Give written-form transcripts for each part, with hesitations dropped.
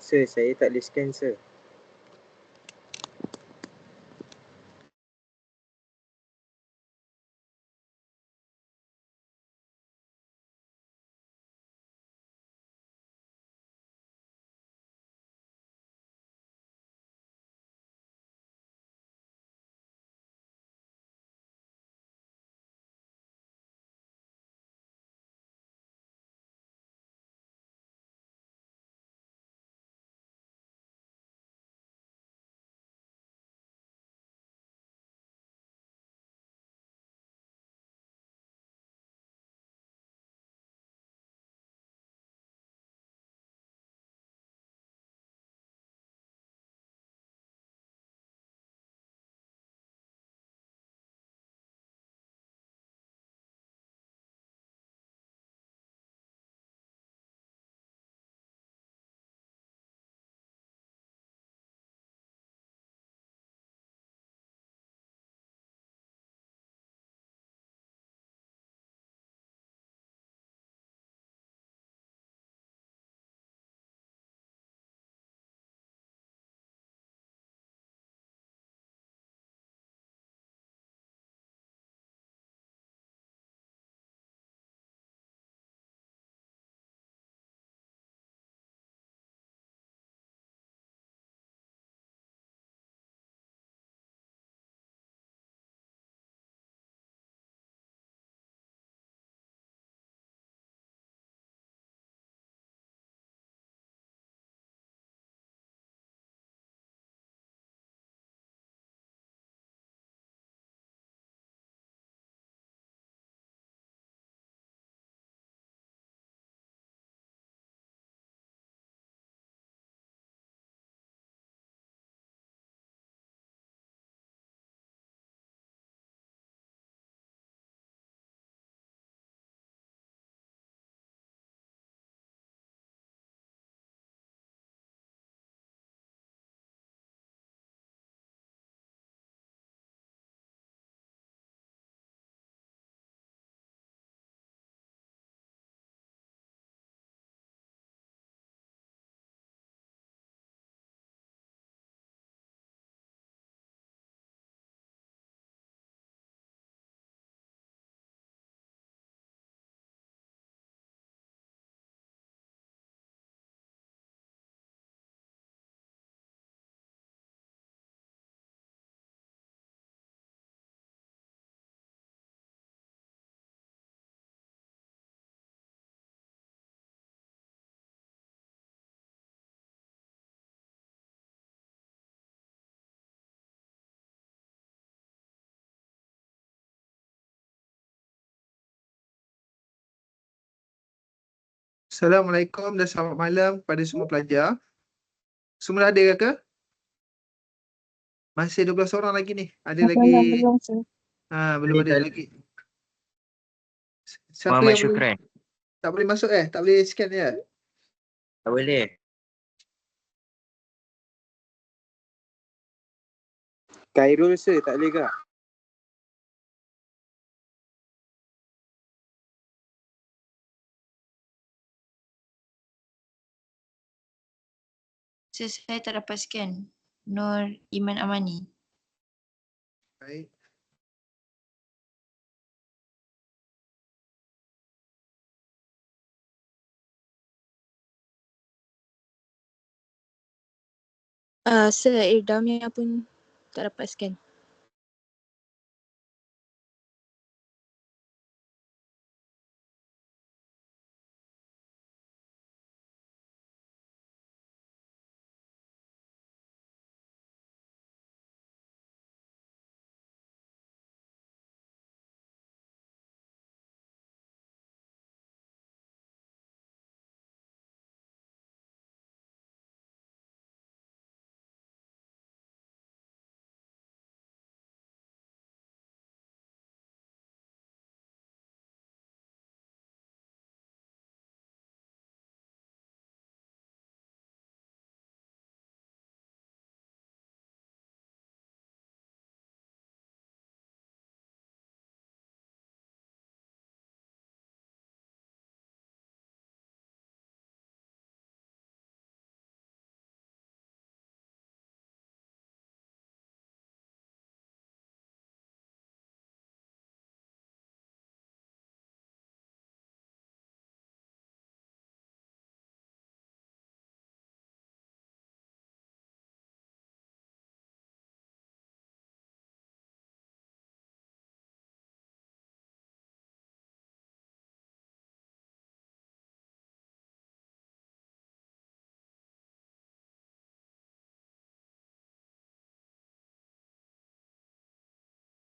Sir, saya tak boleh scan, sir. Assalamualaikum dan selamat malam kepada semua pelajar. Semua ada ke? Masih 12 orang lagi ni. Ada lagi? Belum, sir. Belum ada lagi. Siapa Muhammad yang Syukran. tak boleh masuk Tak boleh scan ya? Tak boleh. Khairul, sir, tak boleh ke? Saya tak dapat scan. Nur Iman Amani. Baik. Sir, Irdamia pun tak dapat scan.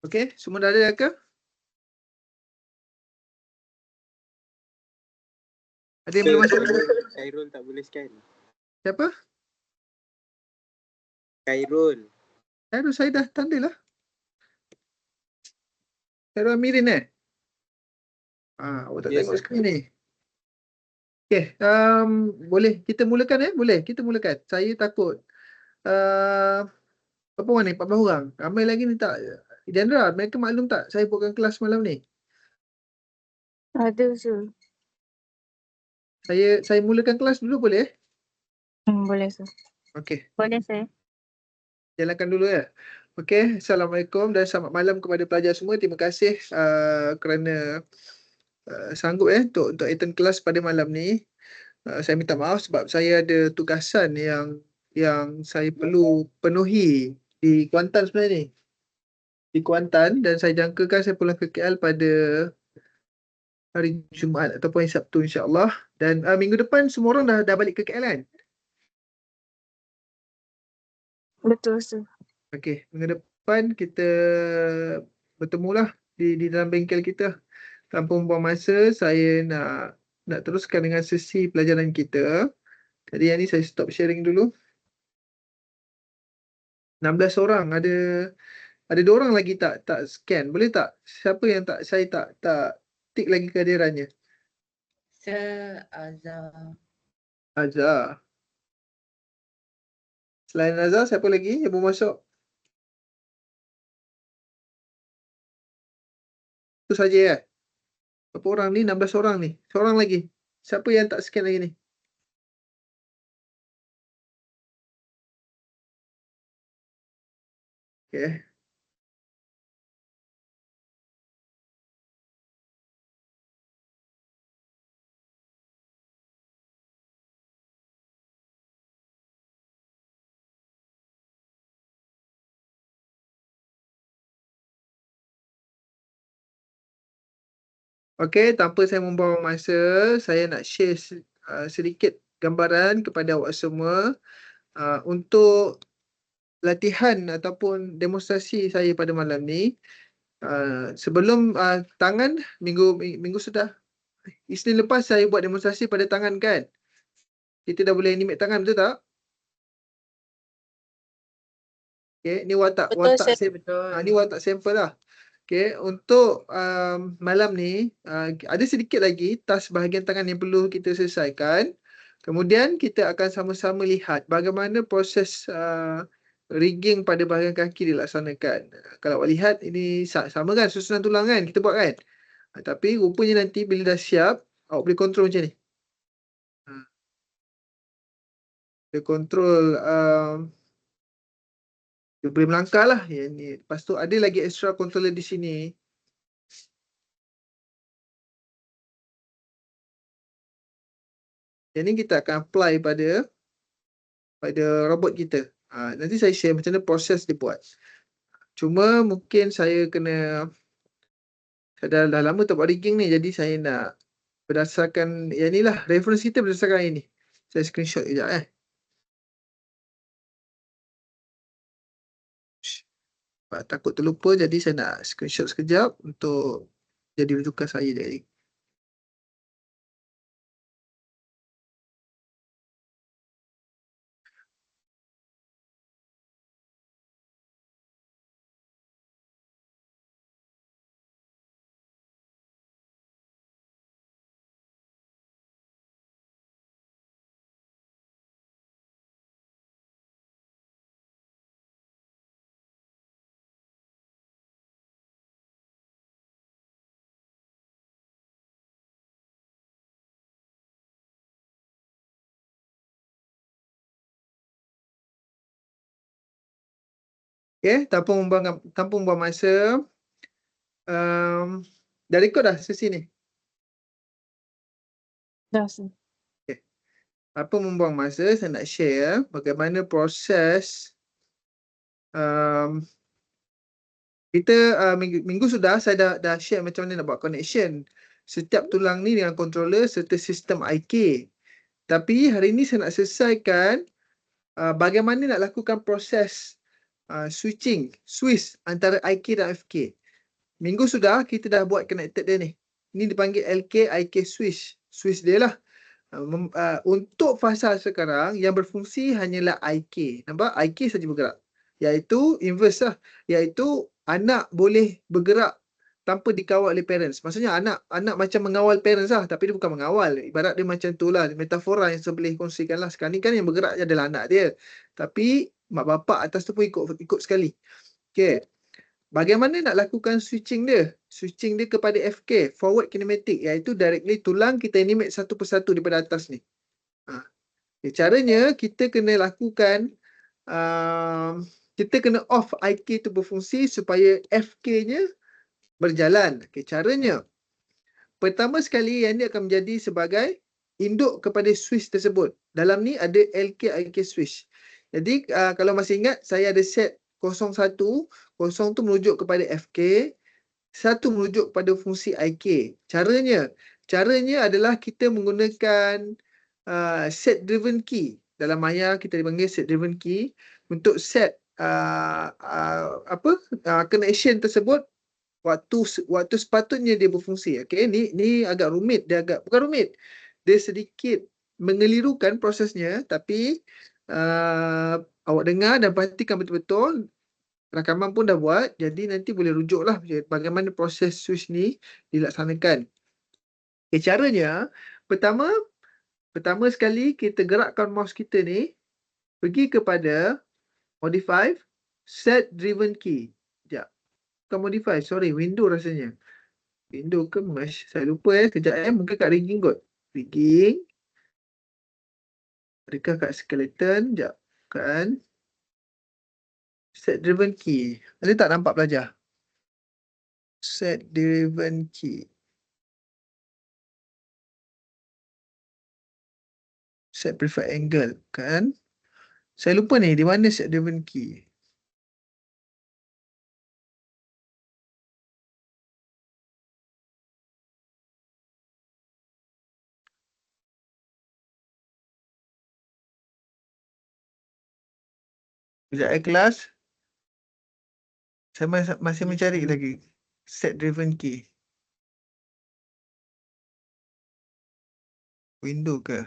Okey, semua dah ada ke? Ada yang belum masuk? Khairul tak boleh scan. Siapa? Khairul. Aduh, saya dah tanda lah. Khairul Amirin awak tak Yes, tengok sir. skrin ni. Okey, boleh kita mulakan Boleh, kita mulakan. Saya takut berapa orang ni? 14 orang. Ramai lagi ni tak. Jendra, mereka maklum tak saya buatkan kelas malam ni? Ada sir. Saya mulakan kelas dulu boleh? Boleh sir. Okey, Boleh sir. jalankan dulu ya. Okey, Assalamualaikum dan selamat malam kepada pelajar semua. Terima kasih kerana sanggup untuk attend kelas pada malam ni. Saya minta maaf sebab saya ada tugasan yang saya perlu penuhi di Kuantan sebenarnya ni. Di Kuantan, dan saya jangkakan saya pulang ke KL pada hari Jumaat ataupun hari Sabtu insya-Allah. Dan minggu depan semua orang dah balik ke KL kan? Betul sir. Okey, minggu depan kita bertemulah di dalam bengkel kita. Tanpa membuang masa, saya nak teruskan dengan sesi pelajaran kita. Jadi yang ni saya stop sharing dulu. 16 orang, ada 2 orang lagi tak scan. Boleh tak? Siapa yang saya tak tik lagi kehadirannya? Azhar. Selain Azhar, siapa lagi yang belum masuk? Itu saja ya. Berapa orang ni? 16 orang ni. Seorang lagi. Siapa yang tak scan lagi ni? Okey. Okey, tanpa saya membuang masa, saya nak share sedikit gambaran kepada awak semua untuk latihan ataupun demonstrasi saya pada malam ni. Sebelum tangan, minggu sudah. Isnin lepas saya buat demonstrasi pada tangan kan? Kita dah boleh animate tangan, betul tak? Okey, ni watak Betul, sir. ni watak sampel lah. Okey, untuk malam ni ada sedikit lagi task bahagian tangan yang perlu kita selesaikan. Kemudian kita akan sama-sama lihat bagaimana proses rigging pada bahagian kaki dilaksanakan. Kalau awak lihat ini sama kan susunan tulang kan kita buat kan. Tapi rupanya nanti bila dah siap awak boleh kontrol macam ni. Boleh kontrol dia boleh melangkah lah yang ni. Lepas tu ada lagi extra controller di sini. Yang ni kita akan apply pada robot kita. Nanti saya share macam mana proses dia buat. Cuma mungkin saya kena, saya dah lama tak buat rigging ni, jadi saya nak berdasarkan yang ni lah, reference kita berdasarkan yang ni. Saya screenshot kejap takut terlupa, jadi saya nak screenshot sekejap untuk jadi rujukan saya jadi. Okay, tanpa membuang masa, dah record dah sesi ni? Dah sir. Tanpa membuang masa, saya nak share bagaimana proses kita minggu sudah saya dah share macam mana nak buat connection setiap tulang ni dengan controller serta sistem IK. Tapi hari ni saya nak selesaikan bagaimana nak lakukan proses switch antara IK dan FK. Minggu sudah kita dah buat connected dia ni. Ini dipanggil LK IK switch dia lah. Untuk fasa sekarang yang berfungsi hanyalah IK. Nampak? IK saja bergerak. Iaitu inverse lah. Iaitu anak boleh bergerak tanpa dikawal oleh parents. Maksudnya anak macam mengawal parents lah, tapi dia bukan mengawal. Ibarat dia macam tu lah, metafora yang saya boleh kongsikan lah. Sekarang ni kan yang bergerak adalah anak dia. Tapi mak bapak atas tu pun ikut sekali. Okay. Bagaimana nak lakukan switching dia? Switching dia kepada FK, forward kinematic, iaitu directly tulang kita animate satu persatu daripada atas ni. Okay, caranya kita kena lakukan, kita kena off IK tu berfungsi supaya FK-nya berjalan. Okay, caranya, pertama sekali yang dia akan menjadi sebagai induk kepada switch tersebut. Dalam ni ada LK IK switch. Jadi kalau masih ingat, saya ada set 01, 0 tu merujuk kepada FK, 1 merujuk kepada fungsi IK. Caranya adalah kita menggunakan set driven key. Dalam Maya kita dipanggil set driven key untuk set connection tersebut waktu sepatutnya dia berfungsi. Okey, ni agak rumit, bukan rumit. Dia sedikit mengelirukan prosesnya, tapi awak dengar dan perhatikan betul-betul. Rakaman pun dah buat, jadi nanti boleh rujuklah bagaimana proses switch ni dilaksanakan. Okay, caranya, pertama sekali kita gerakkan mouse kita ni pergi kepada modify set driven key. Sekejap. Bukan modify, sorry, window rasanya. Window ke mesh? Saya lupa sekejap mungkin kat rigging kot. Rigging. Adakah kat skeleton? Sekejap. Kan. Set driven key. Ada tak nampak pelajar? Set driven key. Set preferred angle. Kan? Saya lupa ni, di mana set driven key? Sekejap kelas. Saya masih mencari lagi set driven key. Window ke?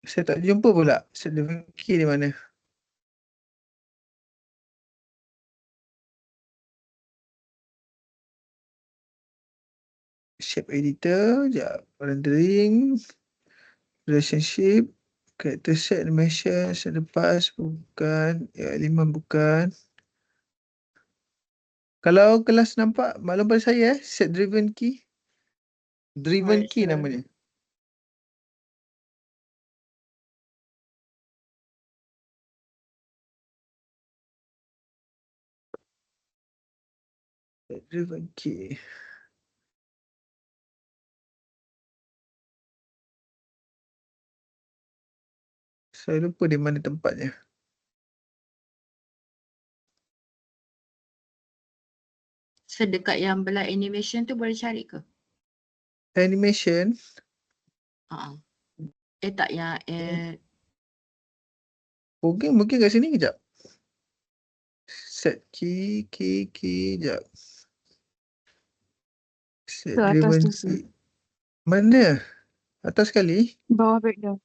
Saya tak jumpa pula set driven key di mana. Shape editor, sekejap. Rendering, relationship, character set, animation, set lepas, bukan, elemen bukan. Kalau kelas nampak, maklum pada saya set driven key. Driven key namanya. Set driven key. Saya lupa di mana tempatnya. Sedekat yang belah animation tu boleh cari ke? Animation. Tak yang Mungkin kat sini kejap. Set key, kejap. Set Tu atas driven tu, key. Mana? Atas sekali. bawah breakdown.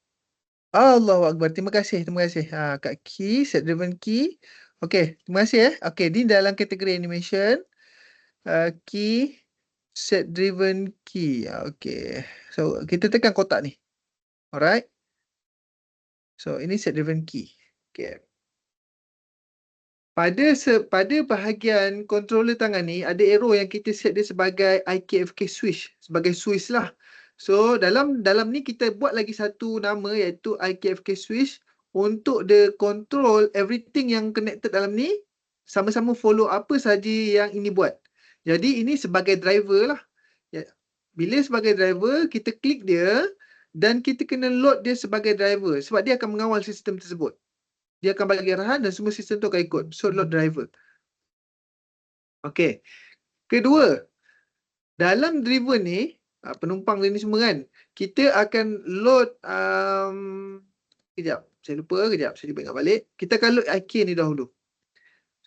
Allahu Akbar. Terima kasih. Kat key, set driven key. Okey, terima kasih Okey, di dalam kategori animation, key, set driven key. Okey. So, kita tekan kotak ni. Alright. So, ini set driven key. Okey. Pada bahagian controller tangan ni, ada arrow yang kita set dia sebagai IKFK switch. Sebagai switch lah. So, dalam ni kita buat lagi satu nama iaitu IKFK switch untuk dia control everything yang connected dalam ni, sama-sama follow apa sahaja yang ini buat. Jadi, ini sebagai driver lah. Bila sebagai driver, kita klik dia dan kita kena load dia sebagai driver sebab dia akan mengawal sistem tersebut. Dia akan bagi arahan dan semua sistem tu akan ikut. So, load driver. Okey. Kedua, dalam driver ni, penumpang ni semua kan, kita akan load, kejap, saya lupa, kejap, saya cuba ingat balik. Kita akan load IK ni dahulu.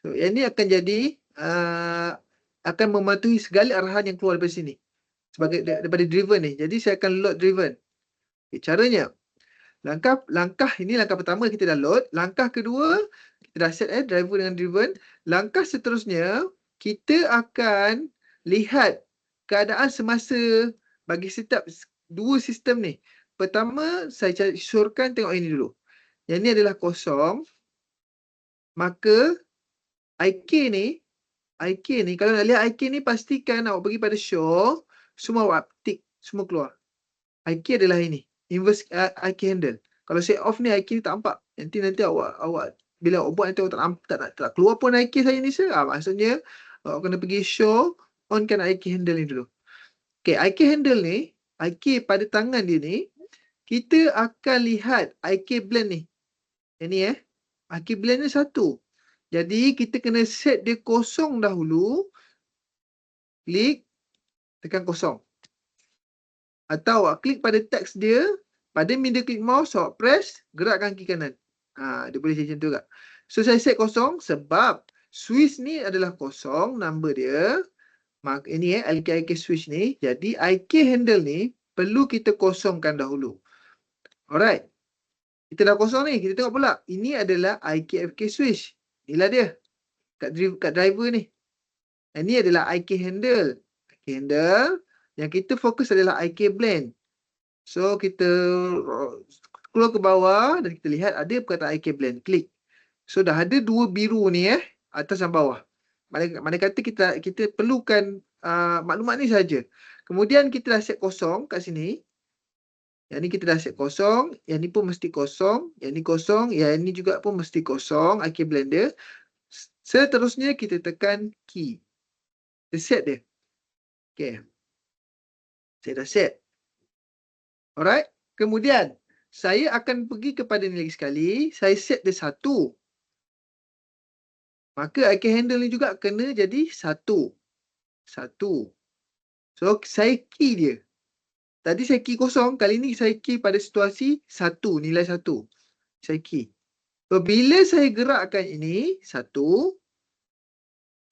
So, yang ni akan jadi, akan mematuhi segala arahan yang keluar daripada sini. Daripada driver ni. Jadi, saya akan load driver. Okay, caranya, langkah ini langkah pertama kita dah load. Langkah kedua, kita dah set driver dengan driven. Langkah seterusnya, kita akan lihat keadaan semasa bagi setiap dua sistem ni. Pertama, saya syorkan tengok ini dulu. Yang ni adalah kosong. Maka IK ni, kalau nak lihat IK ni, pastikan awak pergi pada show. Semua awak tick, semua keluar. IK adalah ini. Inverse IK handle. Kalau saya off ni, IK ni tak nampak. Nanti awak bila awak buat nanti awak tak keluar pun IK saya ni sir. Maksudnya awak kena pergi show, onkan IK handle ni dulu. Okay, IK handle ni, IK pada tangan dia ni, kita akan lihat IK blend ni. Yang ni IK blend ni 1. Jadi kita kena set dia kosong dahulu. Klik, tekan kosong. Atau awak klik pada teks dia, pada middle click mouse, awak press, gerakkan kiri kanan. Dia boleh macam tu juga. So, saya set kosong sebab switch ni adalah kosong, number dia. Ini IK switch ni. Jadi, IK handle ni perlu kita kosongkan dahulu. Alright. Kita dah kosong ni, kita tengok pula. Ini adalah IK switch. Inilah dia. Kat driver ni. Ini adalah IK handle. IK handle. Yang kita fokus adalah IK blend. So, kita scroll ke bawah dan kita lihat ada perkataan IK blend. Klik. So, dah ada dua biru ni atas dan bawah. Mana kata kita perlukan maklumat ni saja. Kemudian kita dah set kosong kat sini. Yang ni kita dah set kosong. Yang ni pun mesti kosong. Yang ni kosong. Yang ni juga pun mesti kosong. IK blend dia. Seterusnya kita tekan key. Kita set dia. Okay. Saya dah set. Alright. Kemudian, saya akan pergi kepada ni lagi sekali. Saya set dia 1. Maka IK handle ni juga kena jadi 1. 1. So, saya key dia. Tadi saya key kosong. Kali ni saya key pada situasi 1. Nilai 1. Saya key. So, bila saya gerakkan ini 1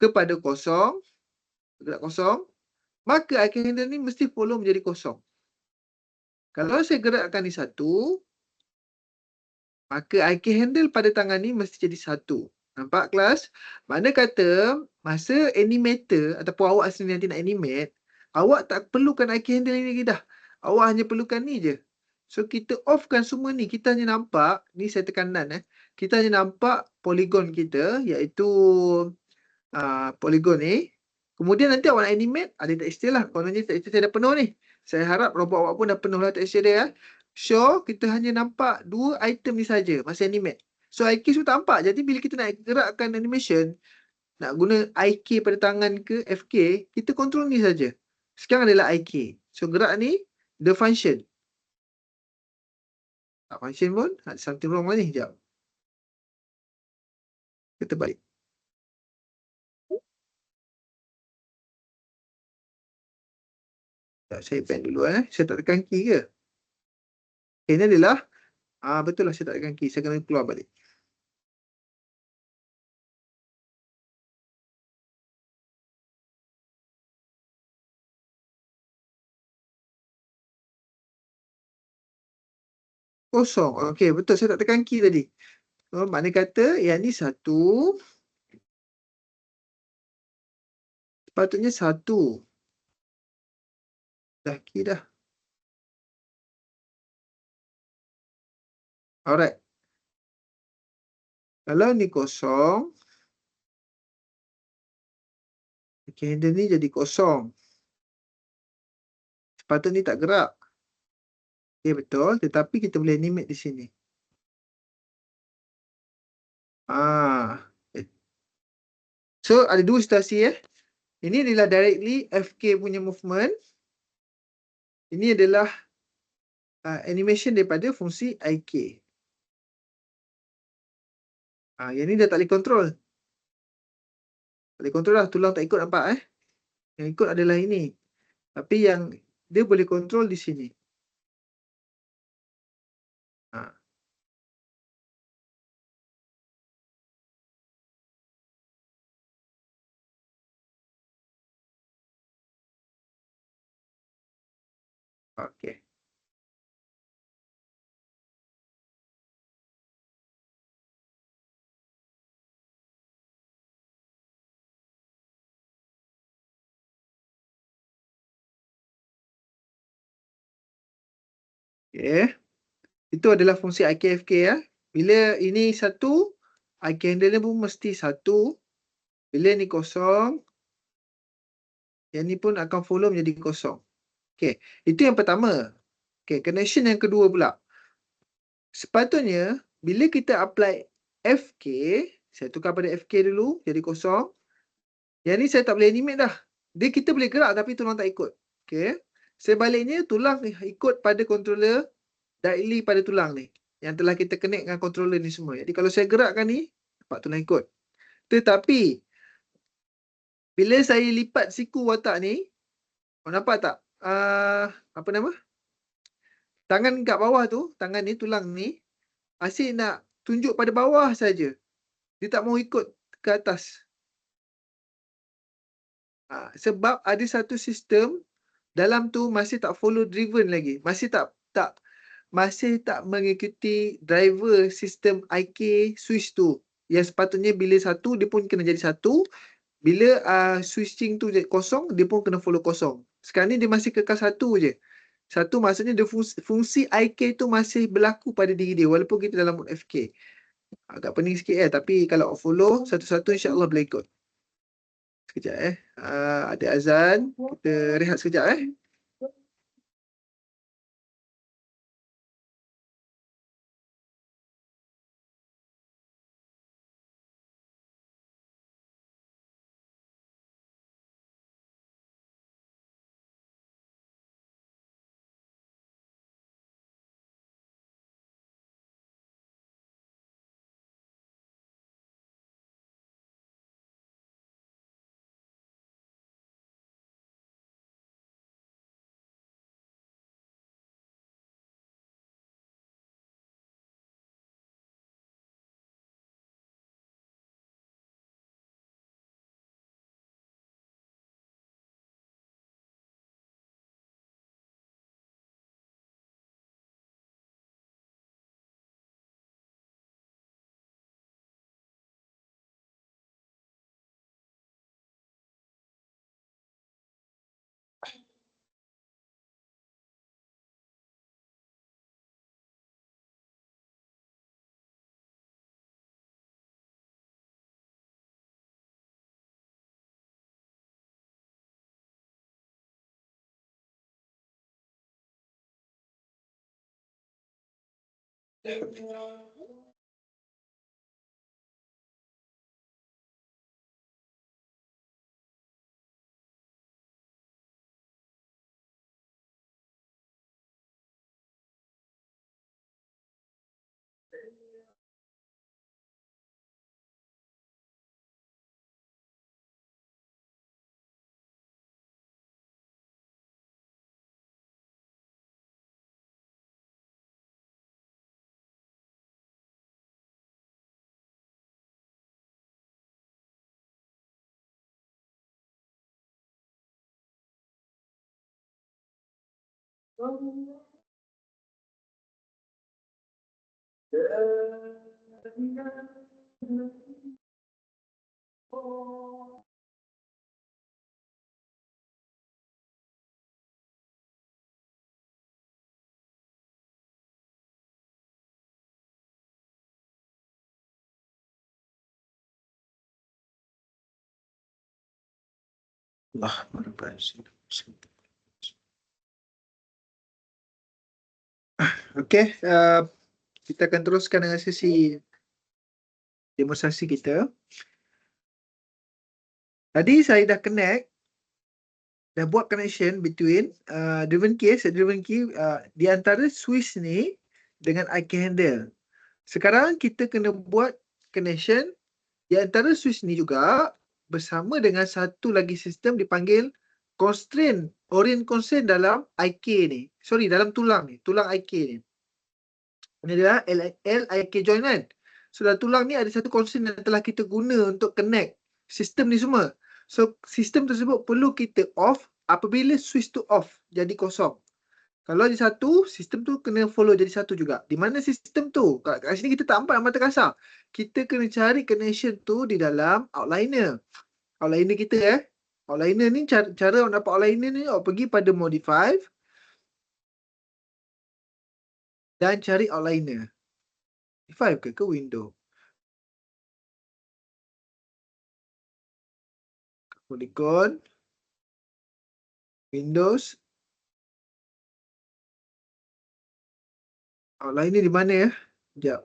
kepada kosong. Gerak kosong. Maka IK handle ni mesti follow menjadi kosong. Kalau saya gerakkan ni 1, maka IK handle pada tangan ni mesti jadi 1. Nampak kelas? Mana kata masa animator ataupun awak sendiri nanti nak animate, awak tak perlukan IK handle ni lagi dah. Awak hanya perlukan ni je. So kita offkan semua ni. Kita hanya nampak, ni saya tekan nan kita hanya nampak polygon kita, iaitu polygon ni. Kemudian nanti awak nak animate, ada tekstil lah. Kononnya tekstil saya dah penuh ni. Saya harap robot awak pun dah penuh lah tekstil dia. Show, kita hanya nampak dua item ni saja masa animate. So IK semua tak nampak. Jadi bila kita nak gerakkan animation, nak guna IK pada tangan ke FK, kita control ni saja. Sekarang adalah IK. So gerak ni, the function. Tak function pun, ada something wrong lah ni. Sekejap. Kita balik. Saya pen dulu Saya tak tekan key ke? Okay, ini adalah betul lah saya tak tekan key. Saya kena keluar balik. Kosong. Okey, betul saya tak tekan key tadi. So, mana kata yang ni 1. Sepatutnya 1. Dah key dah. Alright. Kalau ni kosong, handle ni jadi kosong. Sepatutnya ni tak gerak. Okay, betul. Tetapi kita boleh animate di sini. So, ada dua situasi Ini adalah directly FK punya movement. Ini adalah animation daripada fungsi IK. Yang ni dah tak boleh control. Tak boleh control lah. Tulang tak ikut, nampak Yang ikut adalah ini. Tapi yang dia boleh control di sini. Okey. Okey. Itu adalah fungsi IKFK ya. Bila ini satu, IK handle dia pun mesti satu. Bila ni kosong, yang ni pun akan follow menjadi kosong. Okey, itu yang pertama. Okey, connection yang kedua pula. Sepatutnya bila kita apply FK, saya tukar pada FK dulu jadi kosong. Yang ni saya tak boleh animate dah. Dia kita boleh gerak tapi tulang tak ikut. Okey. Sebaliknya tulang ikut pada controller directly pada tulang ni yang telah kita connect dengan controller ni semua. Jadi kalau saya gerakkan ni, nampak tulang ikut. Tetapi bila saya lipat siku watak ni, nampak tak? Apa nama? Tangan kat bawah tu, tangan ni, tulang ni, asyik nak tunjuk pada bawah saja. Dia tak mau ikut ke atas. Sebab ada satu sistem dalam tu masih tak follow driven lagi. Masih tak mengikuti driver sistem IK switch tu. Yang sepatutnya bila satu, dia pun kena jadi satu. Bila switching tu jadi kosong, dia pun kena follow kosong. Sekarang ni dia masih kekal satu je. Satu maksudnya dia fungsi IK tu masih berlaku pada diri dia walaupun kita dalam mode FK. Agak pening sikit tapi kalau follow satu-satu insya-Allah boleh ikut. Sekejap ada azan, kita rehat sekejap Okey, kita akan teruskan dengan sesi demonstrasi kita. Tadi saya dah connect dah buat connection between driven key di antara switch ni dengan IK handle. Sekarang kita kena buat connection di antara switch ni juga bersama dengan satu lagi sistem dipanggil constraint, orient constraint dalam IK ni. Sorry, dalam tulang ni, tulang IK ni. Ini adalah LIK joint kan. So dalam tulang ni ada satu constraint yang telah kita guna untuk connect sistem ni semua. So sistem tersebut perlu kita off apabila switch tu off, jadi kosong. Kalau ada satu, sistem tu kena follow jadi satu juga. Di mana sistem tu? Kat sini kita tak nampak mata kasar. Kita kena cari connection tu di dalam outliner. Outliner kita outliner ni cara awak dapat outliner ni, awak pergi pada modify dan cari outliner. Modify ke window? Polygon, Windows, outliner di mana ya? Sekejap.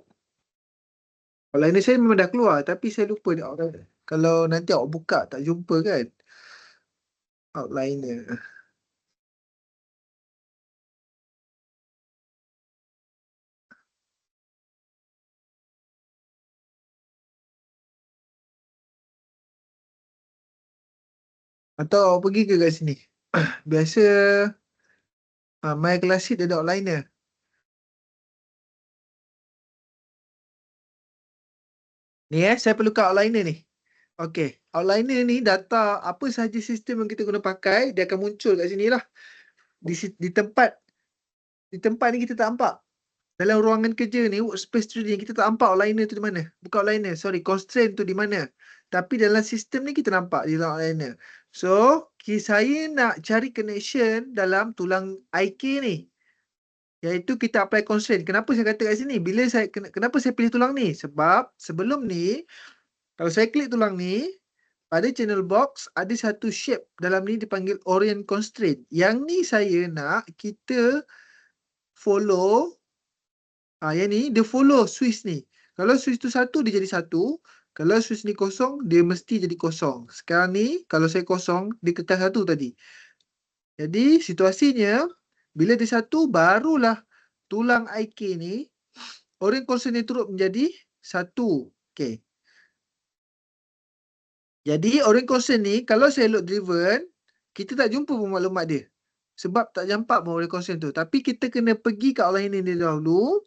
Outliner saya memang dah keluar tapi saya lupa dia outliner. Kalau nanti awak buka tak jumpa kan? Outliner. Atau awak pergi ke kat sini? Biasa My Class Sheet ada outliner. Ni saya perlukan outliner ni. Okey, outliner ni data apa sahaja sistem yang kita guna pakai, dia akan muncul kat sini lah. Di tempat ni kita tak nampak. Dalam ruangan kerja ni, workspace tu ni, kita tak nampak outliner tu di mana. Bukan outliner, sorry, constraint tu di mana. Tapi dalam sistem ni kita nampak di dalam outliner. So, saya nak cari connection dalam tulang IK ni. Iaitu kita apply constraint. Kenapa saya kata kat sini? Kenapa saya pilih tulang ni? Sebab sebelum ni, kalau saya klik tulang ni, pada channel box ada satu shape dalam ni dipanggil orient constraint. Yang ni saya nak kita follow. Yang ni dia follow switch ni. Kalau switch tu satu, dia jadi satu. Kalau switch ni kosong, dia mesti jadi kosong. Sekarang ni, kalau saya kosong, dia kekal satu tadi. Jadi, situasinya, bila dia satu, barulah tulang IK ni, orient constraint ni turut menjadi satu. Okay. Jadi, orient constraint ni, kalau saya load driven, kita tak jumpa pun maklumat dia. Sebab tak nampak pun orient constraint tu. Tapi kita kena pergi ke outliner ni dahulu.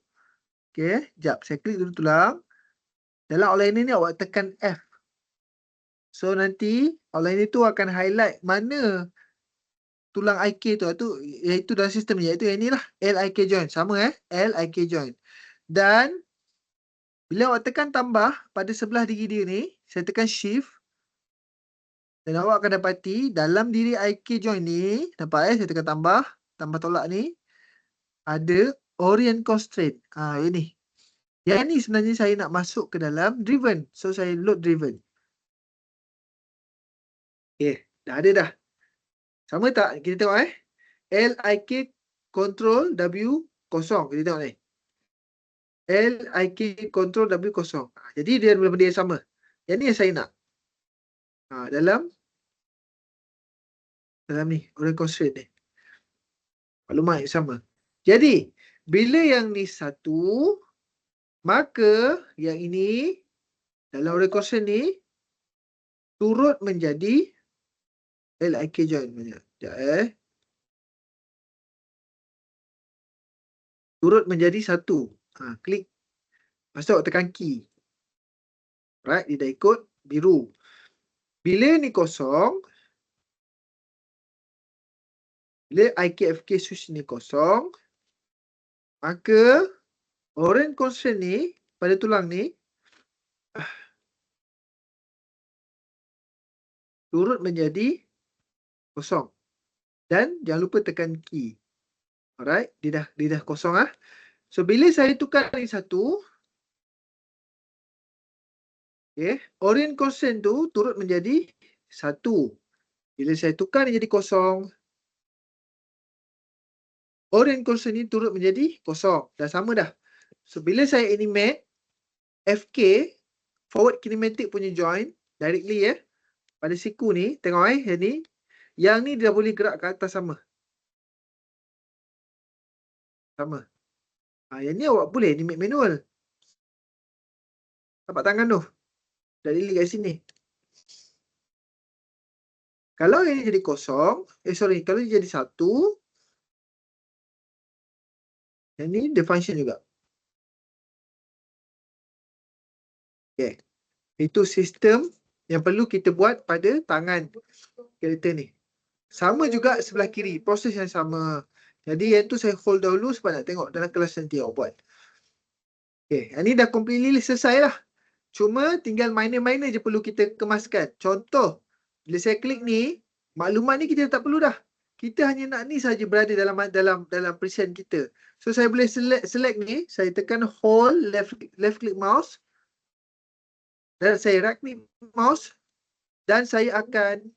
Okay, sekejap. Saya klik dulu tulang. Dalam outliner ni awak tekan F. So nanti outliner tu akan highlight mana tulang IK tu, iaitu dalam sistem ni, iaitu yang ni lah, LIK joint. Sama LIK joint. Dan bila awak tekan tambah pada sebelah diri dia ni, saya tekan shift. Dan awak akan dapati dalam diri IK joint ni, nampak saya tekan tambah tolak ni, ada orient constraint. Ini. Yang ni sebenarnya saya nak masuk ke dalam driven. So saya load driven. Okay, dah ada dah. Sama tak? Kita tengok LIK control W kosong. Kita tengok ni. LIK control W kosong. Jadi dia benda yang sama. Yang ni yang saya nak. Dalam ni, orient constraint ni. Maklumat yang sama. Jadi, bila yang ni satu, maka yang ini dalam orient constraint ni turut menjadi LIK joint. Sekejap turut menjadi satu. Klik. Lepas tu awak tekan key. Right, dia dah ikut biru. Bila ni kosong, bila IKFK switch ni kosong, maka orient constraint ni pada tulang ni turut menjadi kosong. Dan jangan lupa tekan key. Alright, dia dah kosong So bila saya tukar ni satu, orient constraint tu turut menjadi satu. Bila saya tukar ni jadi kosong, orient constraint ni turut menjadi kosong. Dah sama dah. So bila saya animate FK, forward kinematic punya join directly pada siku ni, tengok yang ni, Yang ni dia boleh gerak ke atas sama. Sama. Yang ni awak boleh animate manual. Tapak tangan tu. Dah delete kat sini. Kalau yang ni jadi kosong, kalau dia jadi 1, yang ni dia function juga. Okay. Itu sistem yang perlu kita buat pada tangan karakter ni. Sama juga sebelah kiri, proses yang sama. Jadi yang tu saya hold dahulu sebab nak tengok dalam kelas nanti awak buat. Okay, yang ni dah completely selesai lah. Cuma tinggal minor-minor je perlu kita kemaskan. Contoh, bila saya klik ni, maklumat ni kita tak perlu dah. Kita hanya nak ni saja berada dalam present kita. So saya boleh select ni, saya tekan hold left click mouse dan saya right click mouse dan saya akan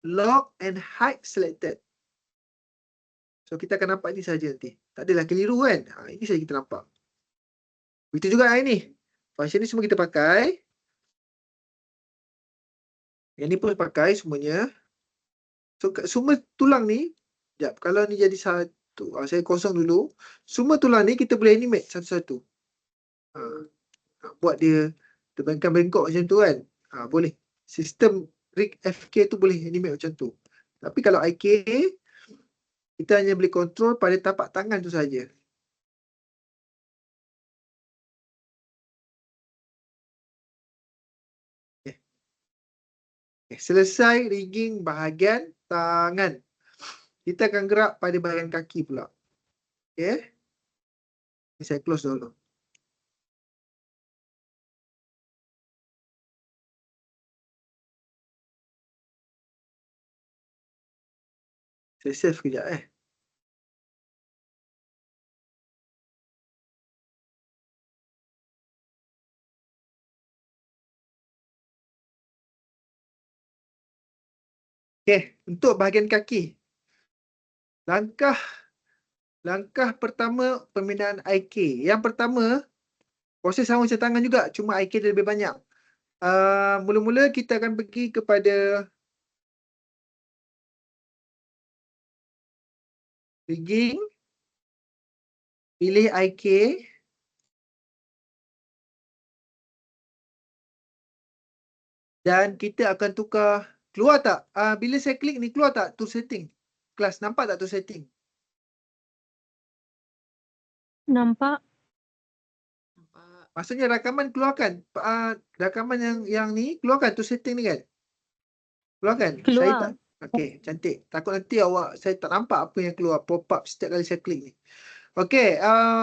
lock and hide selected. So kita akan nampak ni saja nanti. Tak adalah keliru kan? Ini saja kita nampak. Begitu juga yang ni. Function ni semua kita pakai. Yang ni pun pakai semuanya. So semua tulang ni, sekejap, kalau ni jadi 1, saya kosong dulu. Semua tulang ni kita boleh animate satu-satu. Buat dia terbengkak-bengkok macam tu kan. Boleh. Sistem rig FK tu boleh animate macam tu. Tapi kalau IK, kita hanya boleh kontrol pada tapak tangan tu saja. Selesai rigging bahagian tangan. Kita akan gerak pada bahagian kaki pula. Okay. Ini saya close dulu. Saya save sekejap Okay, untuk bahagian kaki. Langkah pertama pembinaan IK. Yang pertama, proses sama macam tangan juga, cuma IK dia lebih banyak. Mula-mula kita akan pergi kepada rigging, pilih IK, dan kita akan tukar. Keluar tak? Bila saya klik ni, keluar tak tool setting? Kelas, nampak tak tool setting? Nampak. Maksudnya rakaman keluarkan. Rakaman yang ni, keluarkan tool setting ni kan? Keluarkan? Keluar. Saya tak. Okey, cantik. Takut nanti saya tak nampak apa yang keluar pop up setiap kali saya klik ni. Okey,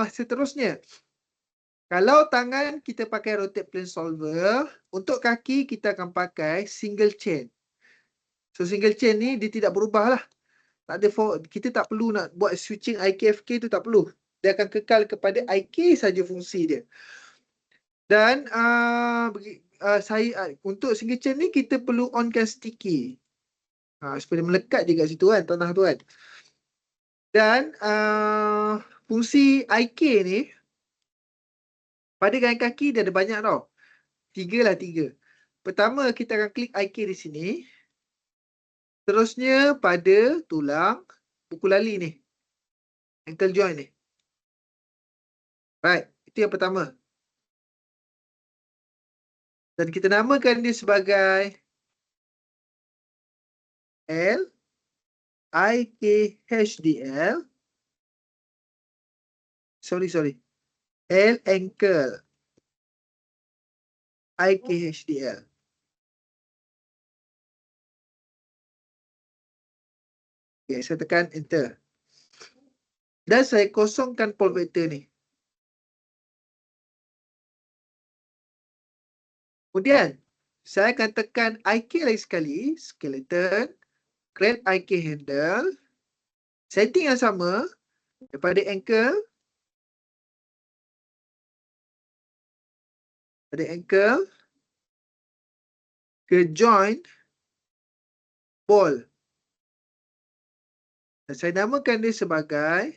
seterusnya. Kalau tangan kita pakai rotate plane solver, untuk kaki kita akan pakai single chain. So single chain ni dia tidak berubah lah. Tak ada kita tak perlu nak buat switching IKFK tu, tak perlu. Dia akan kekal kepada IK saja fungsi dia. Dan untuk single chain ni kita perlu onkan sticky. Supaya melekat je kat situ kan, tanah tu kan. Dan fungsi IK ni pada gaya kaki dia ada banyak tau. 3. Pertama kita akan klik IK di sini. Terusnya pada tulang buku lali ni. Ankle joint ni. Right, itu yang pertama. Dan kita namakan dia sebagai L IKHDL. Sorry. L ankle IKHDL. Okay, saya tekan enter. Dan saya kosongkan pole vector ni. Kemudian, saya akan tekan IK lagi sekali, skeleton, create IK handle, setting yang sama, daripada ankle, ke joint, ball. Dan saya namakan dia sebagai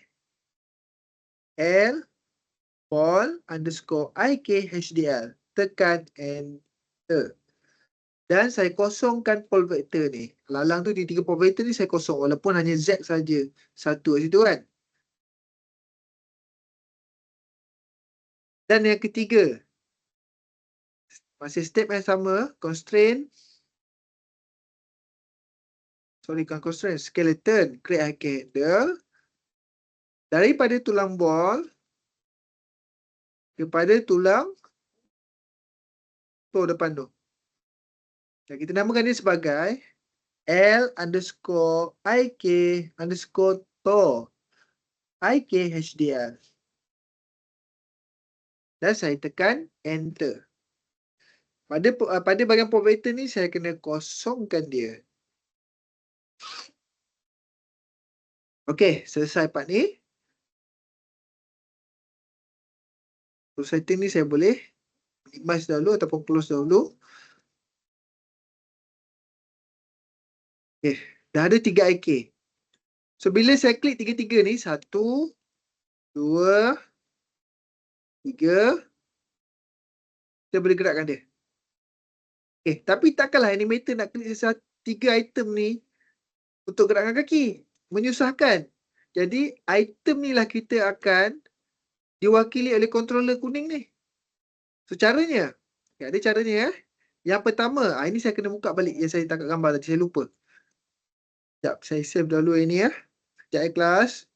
L ball _ IKHDL. Tekan enter. Dan saya kosongkan pole vector ni. Lalang tu di 3 pole vector ni saya kosong. Walaupun hanya Z saja. Satu kat situ kan. Dan yang ketiga. Masih step yang sama. Constraint. Sorry, bukan constraint. Skeleton. Create IK handle. Daripada tulang ball. Kepada tulang. Tu depan tu. Dan kita namakan dia sebagai L underscore IK underscore to IK HDL. Dan saya tekan enter. Pada bahagian pole vector ni saya kena kosongkan dia. Okey, selesai part ni. So setting ni saya boleh minimize dahulu ataupun close dahulu. Okey, dah ada 3 IK. So bila saya klik tiga-tiga ni, 1, 2, 3, kita boleh gerakkan dia. Okay, tapi takkanlah animator nak klik 3 item ni untuk gerakkan kaki. Menyusahkan. Jadi, item ni lah kita akan diwakili oleh controller kuning ni. So, caranya. Okay, ada caranya. Yang pertama, ini saya kena buka balik yang saya tangkap gambar tadi. Saya lupa. Sekejap, saya save dahulu ini ya. Sekejap kelas.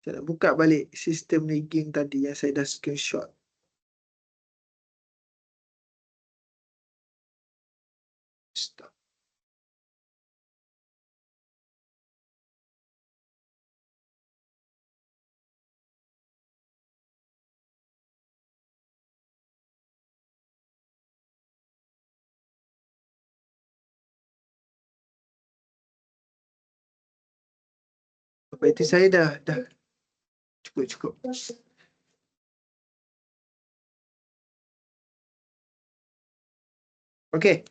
Saya nak buka balik sistem rigging tadi yang saya dah screenshot. Stop. Berarti saya dah cukup. Okey.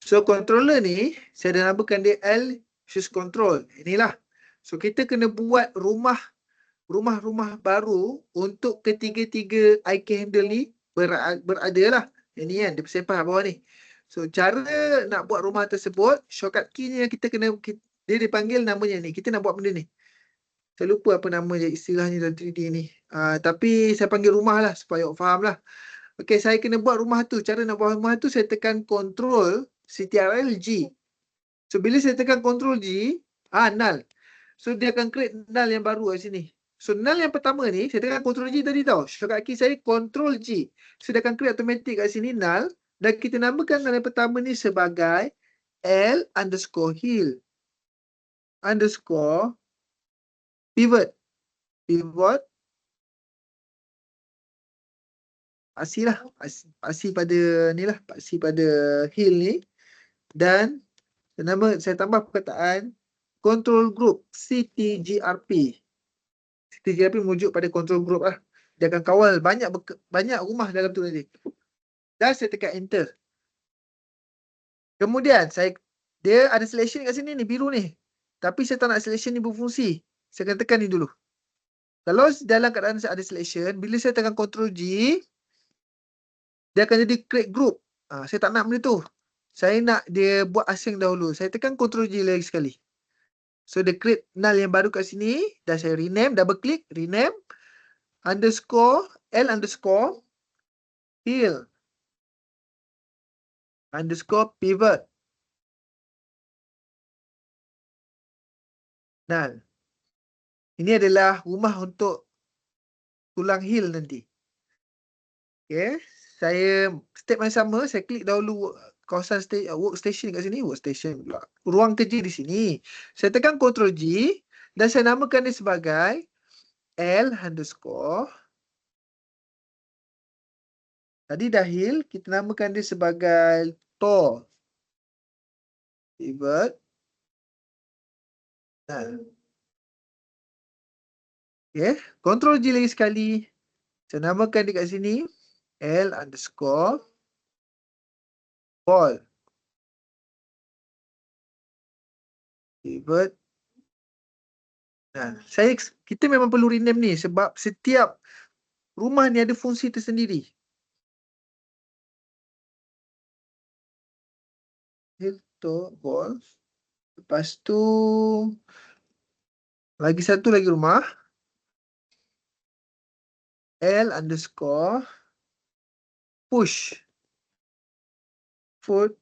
So controller ni saya dah namakan dia L shift control. Inilah. So kita kena buat rumah-rumah baru untuk ketiga-tiga IK handle ni berada lah. Ini kan dia sempah bawah ni. So cara nak buat rumah tersebut, shortcut key ni yang kita kena dia dipanggil namanya ni. Kita nak buat benda ni. Saya lupa apa nama je istilahnya dalam 3D ni. Tapi saya panggil rumah lah supaya awak faham lah. Okey, saya kena buat rumah tu. Cara nak buat rumah tu saya tekan Ctrl Ctrl G. So bila saya tekan Ctrl G, null. So dia akan create null yang baru kat sini. So null yang pertama ni saya tekan Ctrl G tadi tau. Shortcut key saya Ctrl G. So dia akan create automatic kat sini null. Dan kita namakan null yang pertama ni sebagai L underscore heal underscore pivot. Pivot pasi lah. Pasi pada ni lah. Pasi pada heal ni. Dan saya tambah perkataan control group CTGRP. CTGRP merujuk pada control group lah. Dia akan kawal banyak rumah dalam tu nanti. Dan saya tekan enter. Kemudian dia ada selection kat sini ni, biru ni. Tapi saya tak nak selection ni berfungsi. Saya akan tekan ni dulu. Kalau dalam keadaan ada selection, bila saya tekan Ctrl G, dia akan jadi create group. Saya tak nak benda tu. Saya nak dia buat asing dahulu. Saya tekan Ctrl G lagi sekali. So dia create null yang baru kat sini. Dan saya rename, double click, rename. Underscore, L underscore, heal. Underscore pivot. Null. Ini adalah rumah untuk tulang heel nanti. Okay. Saya step yang sama. Saya klik dahulu kawasan workstation kat sini. Workstation pula. Ruang kerja di sini. Saya tekan Ctrl G. Dan saya namakan dia sebagai L underscore. Tadi dah heel. Kita namakan dia sebagai to. Pivot. Okay. Ctrl G lagi sekali. Saya namakan dia kat sini. L underscore. Ball. Pivot. Kita memang perlu rename ni sebab setiap rumah ni ada fungsi tersendiri. Itu ball. Lepas tu lagi satu lagi rumah. L underscore push foot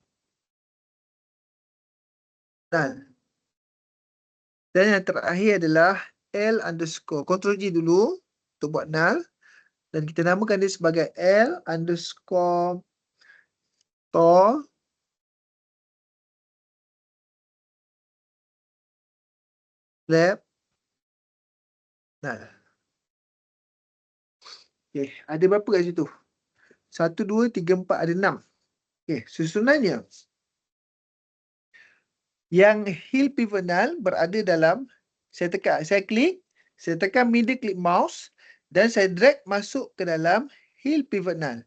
null. Dan yang terakhir adalah L underscore. Ctrl G dulu untuk buat null. Dan kita namakan dia sebagai L underscore to flap null. Okay, ada berapa kat situ? 1, 2, 3, 4, ada 6. Okay, susunannya. Yang heel pivot null berada dalam, saya klik, saya tekan middle klik mouse dan saya drag masuk ke dalam heel pivot null.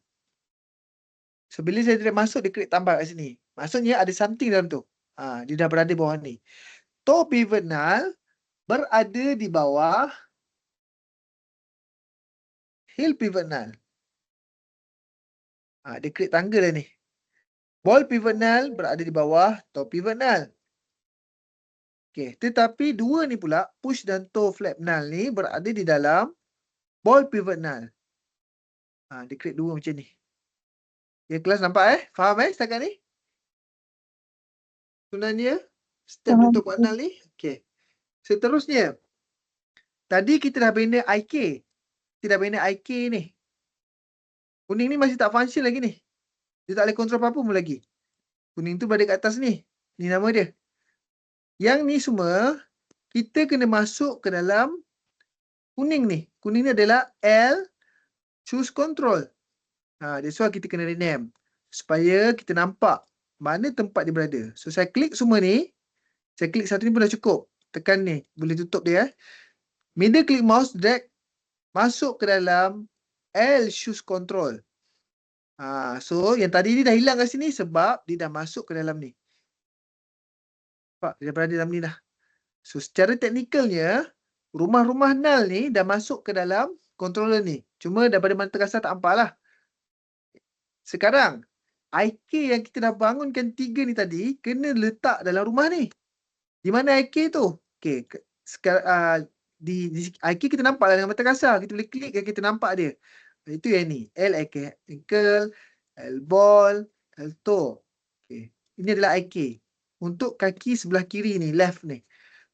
So, bila saya drag masuk, dia klik tambah kat sini. Maksudnya ada something dalam tu. Dia dah berada bawah ni. Toe pivot null berada di bawah heel pivot null. Dia klik tangga dah ni. Ball pivot null berada di bawah toe pivot null. Okay, tetapi dua ni pula, push dan toe flap null ni berada di dalam ball pivot null. Dia klik dua macam ni. Ya, kelas nampak Faham setakat ni? Sebenarnya, step untuk buat null ni. Okay. Seterusnya, tadi kita dah bina IK. Kita dah bina IK ni. Kuning ni masih tak function lagi ni. Dia tak boleh kontrol apa-apa pun lagi. Kuning tu berada kat atas ni. Ni nama dia. Yang ni semua, kita kena masuk ke dalam kuning ni. Kuning ni adalah L choose control. That's why kita kena rename. Supaya kita nampak mana tempat dia berada. So, saya klik semua ni. Saya klik satu ni pun dah cukup. Tekan ni. Boleh tutup dia. Middle click mouse, drag. Masuk ke dalam L choose control. So, yang tadi ni dah hilang kat sini sebab dia dah masuk ke dalam ni. Nampak? Dia dah berada dalam ni dah. So, secara teknikalnya, rumah-rumah null ni dah masuk ke dalam controller ni. Cuma daripada mata kasar tak nampak lah. Sekarang, IK yang kita dah bangunkan 3 ni tadi, kena letak dalam rumah ni. Di mana IK tu? Okay. Sekarang, di IK kita nampak lah dengan mata kasar. Kita boleh klik dan kita nampak dia. Itu yang ni. L ankle, L ball, L toe. Okay. Ini adalah IK. Untuk kaki sebelah kiri ni, left ni.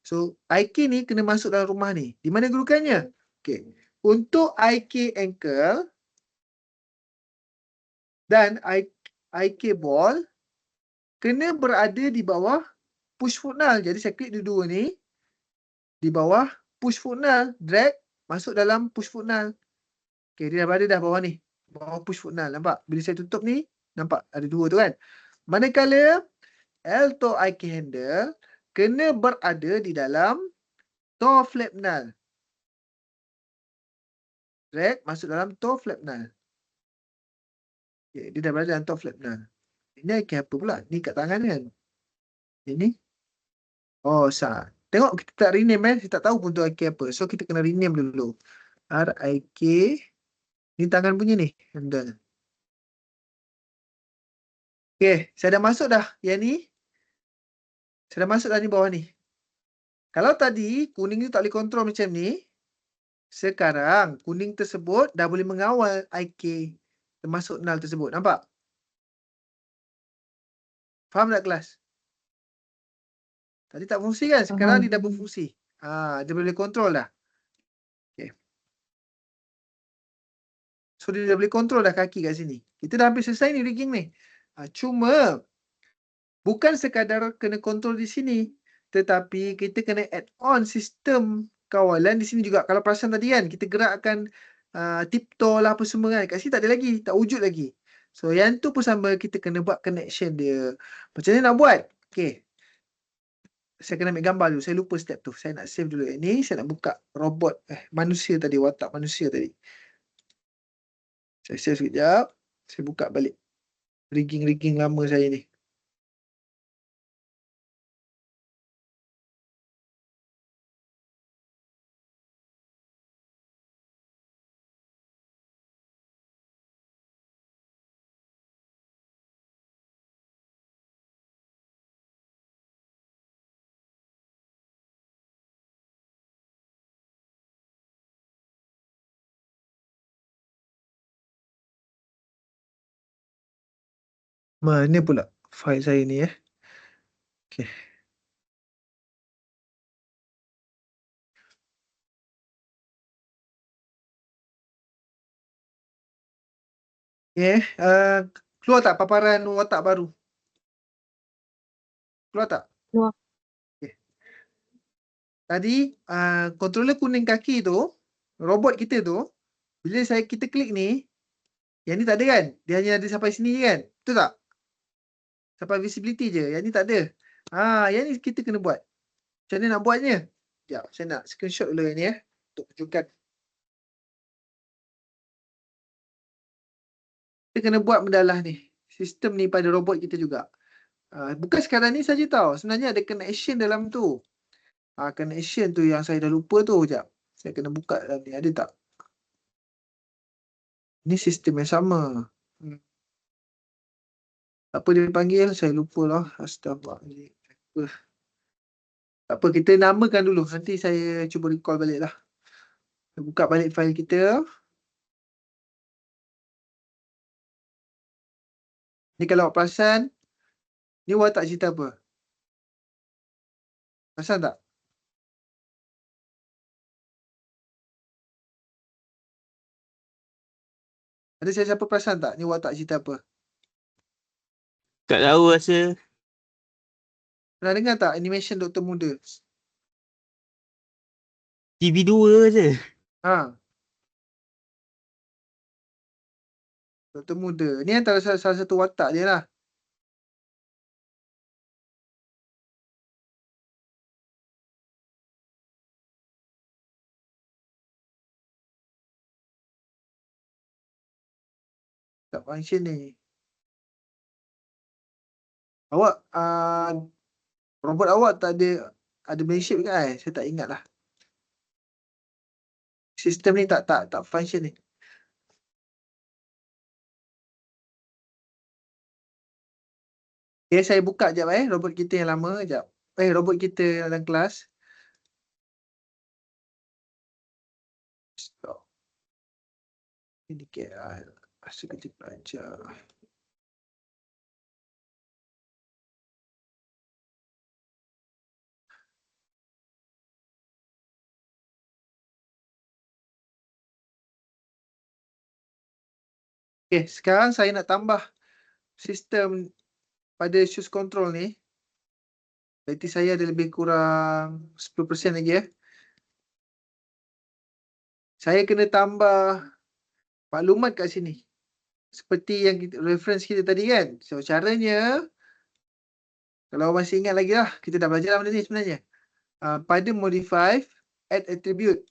So, IK ni kena masuk dalam rumah ni. Di mana gurukannya? Okay. Untuk IK ankle dan IK ball kena berada di bawah push foot null. Jadi, saya klik dua-dua ni. Di bawah push foot null. Drag masuk dalam push foot null. Okay, dia dah berada dah bawah ni. Bawah push foot null. Nampak? Bila saya tutup ni, nampak ada dua tu kan? Manakala L toe IK handle kena berada di dalam toe flap null. Drag masuk dalam toe flap null. Okay, dia dah berada dalam toe flap null. Ini IK apa pula? Ni kat tangan kan? Ini. Oh, sah. Tengok kita tak rename Saya tak tahu pun tu IK apa. So, kita kena rename dulu. RIK. Ni tangan punya ni. Handle. Okay, saya dah masuk dah. Yang ni. Saya dah masuk dah ni bawah ni. Kalau tadi kuning ni tak boleh kontrol macam ni. Sekarang kuning tersebut dah boleh mengawal IK termasuk null tersebut. Nampak? Faham tak kelas? Tadi tak fungsi kan? Sekarang dia dah berfungsi. Dia boleh kontrol dah. Okay. So dia dah boleh kontrol dah kaki kat sini. Kita dah hampir selesai ni rigging ni. Cuma bukan sekadar kena kontrol di sini. Tetapi kita kena add on sistem kawalan di sini juga. Kalau perasan tadi kan, kita gerakkan tiptoe lah apa semua kan. Kat sini tak ada lagi, tak wujud lagi. So yang tu pun sama, kita kena buat connection dia. Macam mana nak buat? Okay. Saya kena ambil gambar dulu. Saya lupa step tu. Saya nak save dulu. Ini saya nak buka robot. Manusia tadi. Watak manusia tadi. Saya save sekejap. Saya buka balik. Rigging-rigging lama saya ni. Mana pula file saya ni Okay. Okay. Keluar tak paparan watak baru? Keluar tak? Keluar. Okay. Tadi controller kuning kaki tu, robot kita tu, bila kita klik ni, yang ni tak ada kan? Dia hanya ada sampai sini je kan? Betul tak? Sampai visibility je. Yang ni tak ada. Yang ni kita kena buat. Macam mana nak buatnya? Sekejap, saya nak screenshot dulu yang ni untuk tunjukkan. Kita kena buat mendalah ni. Sistem ni pada robot kita juga. Bukan sekadar ni saja tau. Sebenarnya ada connection dalam tu. Connection tu yang saya dah lupa tu. Sekejap. Saya kena buka dalam ni. Ada tak? Ni sistem yang sama. Apa dia panggil? Saya lupa lah. Astagfirullahaladzim. Tak apa, kita namakan dulu. Nanti saya cuba recall balik lah. Buka balik file kita. Ni kalau awak perasan, ni watak cerita apa? Perasan tak? Ada siapa perasan tak? Ni watak cerita apa? Tak tahu rasa. Pernah dengar tak animation Doktor Muda? TV2 je. Doktor Muda. Ni antara salah satu watak dia lah. Tak function ni. Awak, robot awak tak ada Malaysia ke kan? Saya tak ingat lah. Sistem ni tak function ni. Okay, saya buka sekejap robot kita yang lama sekejap. Robot kita dalam kelas. Stop. Ini KL. Rasa kita belajar. Okay, sekarang saya nak tambah sistem pada choose control ni. Berarti saya ada lebih kurang 10% lagi Saya kena tambah maklumat kat sini. Seperti yang reference kita tadi kan. So caranya, kalau masih ingat lagi lah, kita dah belajar benda ni sebenarnya. Pada modify, add attribute.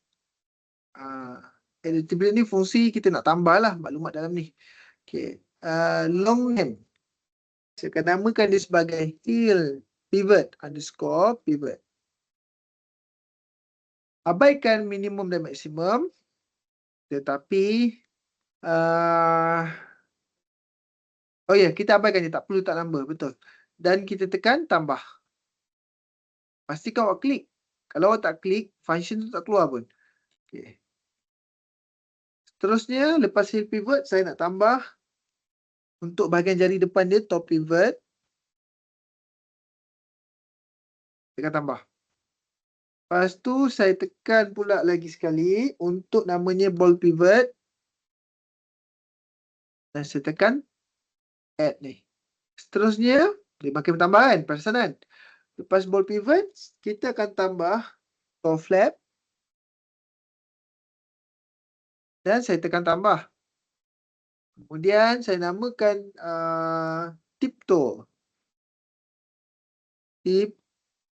Add attribute ni fungsi kita nak tambah lah maklumat dalam ni. Okay. Long name. Saya akan namakan dia sebagai field pivot underscore pivot. Abaikan minimum dan maksimum. Tetapi kita abaikan je, tak perlu tak number, betul. Dan kita tekan tambah. Pastikan awak klik. Kalau awak tak klik, function tu tak keluar pun. Okay. Seterusnya, lepas field pivot, saya nak tambah untuk bahagian jari depan dia, top pivot. Tekan tambah. Lepas tu, saya tekan pula lagi sekali untuk namanya ball pivot. Dan saya tekan add ni. Seterusnya, dia makin bertambah kan, perasan kan? Lepas ball pivot, kita akan tambah toe flap. Dan saya tekan tambah. Kemudian saya namakan tip toe. Tip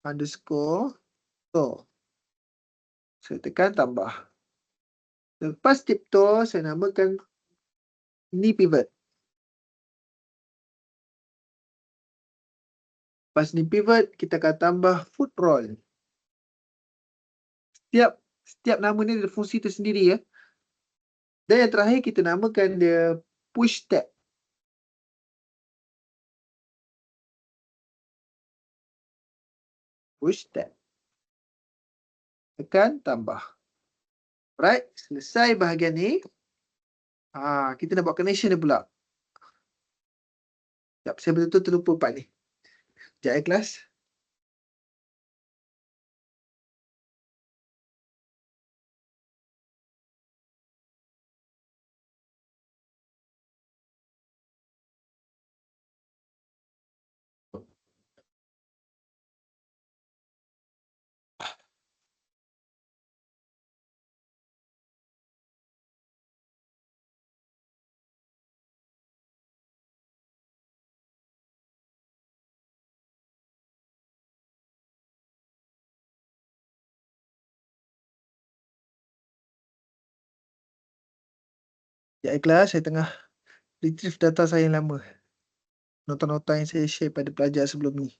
underscore toe. Saya tekan tambah. Lepas tip toe, saya namakan knee pivot. Lepas knee pivot, kita akan tambah foot roll. Setiap nama ni ada fungsi tersendiri Dan yang terakhir, kita namakan dia push step. Push step. Tekan tambah. Right, selesai bahagian ni. Kita nak buat connection dia pula. Sekejap, saya betul-betul terlupa part ni. Sekejap kelas. Sekejap kelas, saya tengah retrieve data saya yang lama. Nota-nota yang saya share pada pelajar sebelum ni.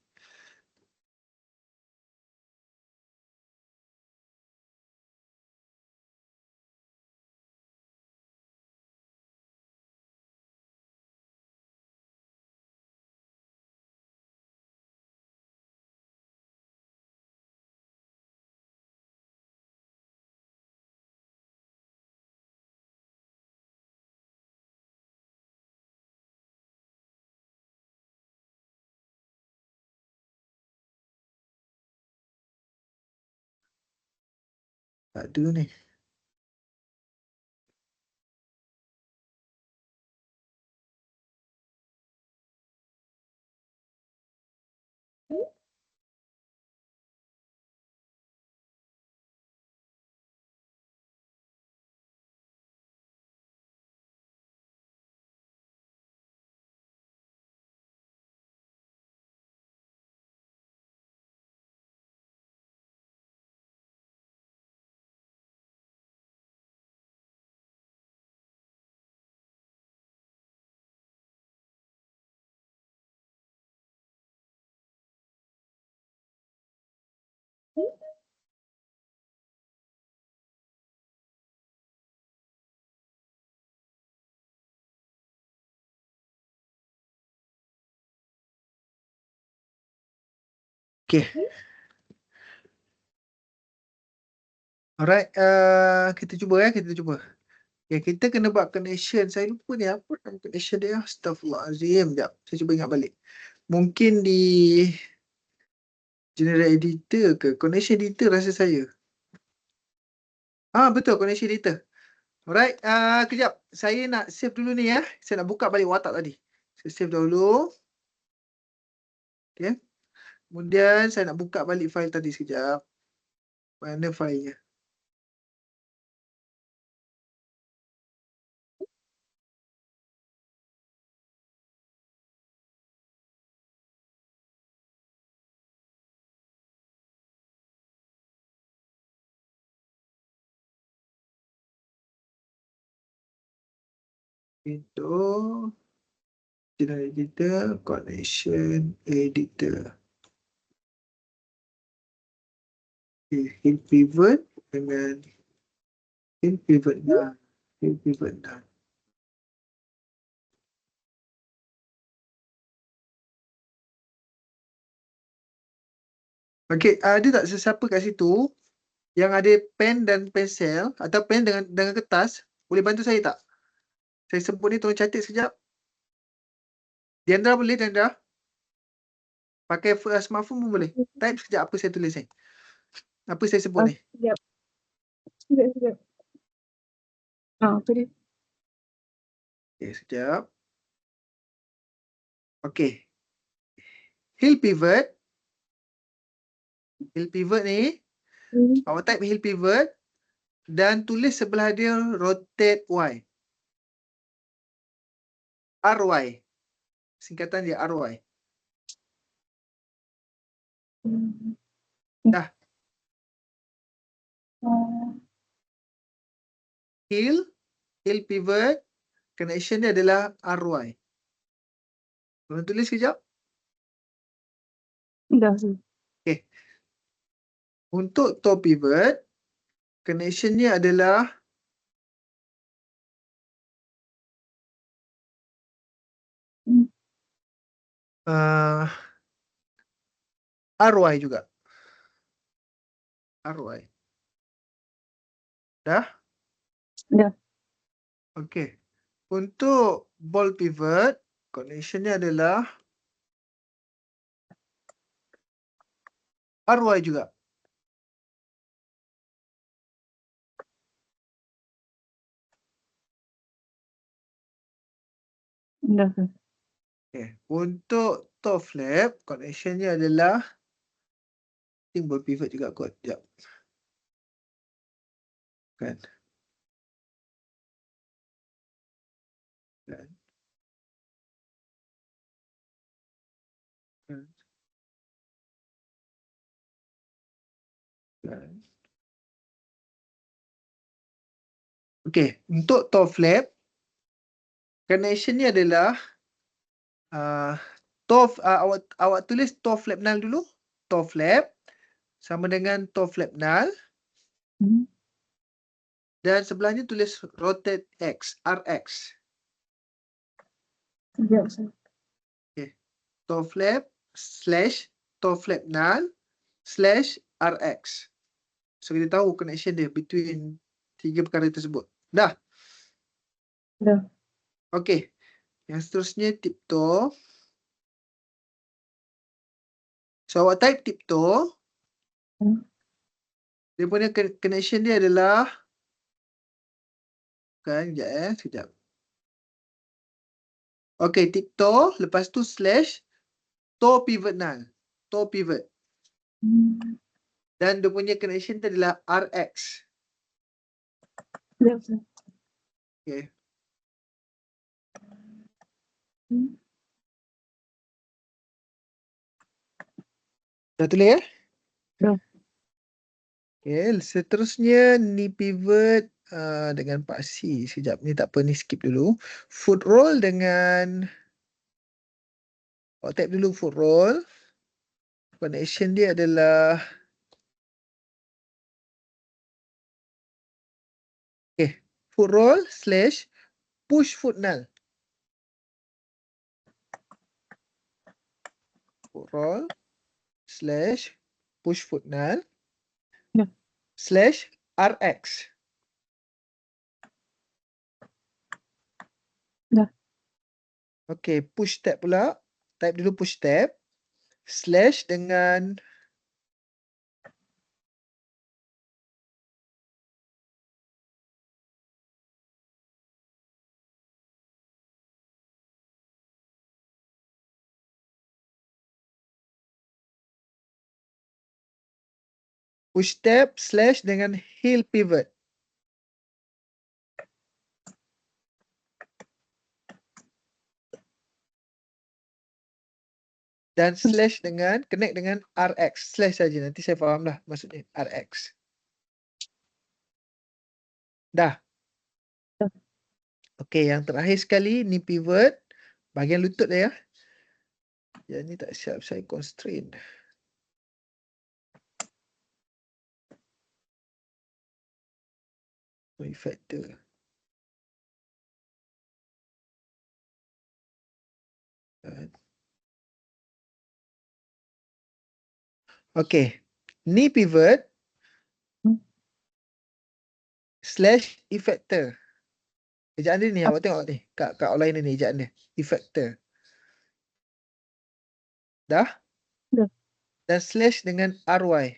Tak ada ni. Okay. Alright, kita cuba kita cuba. Okay, kita kena buat connection. Saya lupa ni apa nama connection dia. Astaghfirullahaladzim. Sekejap, saya cuba ingat balik. Mungkin di General Editor ke? Connection Editor rasa saya. Betul, Connection Editor. Alright, kejap. Saya nak save dulu ni ya. Saya nak buka balik watak tadi. Saya save dahulu. Okay. Kemudian saya nak buka balik file tadi sekejap. Mana filenya? Itu General Editor, Connection Editor. Okay, Hill Pivot dengan Hill Pivot dah. Hill Pivot dah. Okay, ada tak sesiapa kat situ yang ada pen dan pensel atau pen dengan kertas? Boleh bantu saya tak? Saya sebut ni, tolong catat sekejap. Diandra boleh, Diandra? Pakai smartphone pun boleh. Type sekejap apa saya tulis ni. Apa saya sebut ni. Sekejap. Sekejap. Apa dia? Okay, sekejap. Okay. Hill Pivot. Hill Pivot ni, awak type Hill Pivot dan tulis sebelah dia rotate Y. RY. Singkatan dia RY. Dah. Hill Pivot, connection dia adalah RY. Tolong tulis sekejap. Dah. Okay. Untuk top pivot, connection-nya adalah RY juga. RY. Dah? Dah. Okay. Untuk ball pivot, connection-nya adalah RY juga. Dah, sir. Okay. Untuk toe flap, connectionnya adalah boleh pivot juga kot. Sekejap. Kan. Kan. Kan. Kan. Okay. Untuk toe flap, connection ni adalah awak tulis toe flap null dulu. Toe flap sama dengan toe flap null. Dan sebelahnya tulis rotate X, RX. Sekejap, sir. Toe flap slash toe flap null slash RX. So kita tahu connection dia between tiga perkara tersebut. Dah? Dah. Okey. Yang seterusnya tiptoe. So awak type tiptoe. Dia punya connection dia adalah sekejap. Okey, tiptoe, lepas tu slash toe pivot null. Toe pivot. Dan dia punya connection dia adalah RX. Sekejap, sir. Okey. Dah tulis ya? Dah. Okay, seterusnya ni pivot dengan Pak C. Sekejap, ni tak apa, ni skip dulu. Foot roll dengan type dulu foot roll. Connection dia adalah foot roll slash push foot null. Foot roll slash push foot null slash RX. Dah. Okay, push tab pula. Type dulu push tab slash dengan push tab slash dengan heel pivot. Dan slash dengan connect dengan RX. Slash saja, nanti saya faham lah maksudnya RX. Dah. Dah. Okey, yang terakhir sekali ni pivot bahagian lutut dia ya. Yang ni tak siap, saya constrain. Factor. Okey. Ni pivot slash effector. Ejaan dia ni, awak tengok ni. Kat outline ni ejaan dia. Effector. Dah? Dah. Dan slash dengan RY.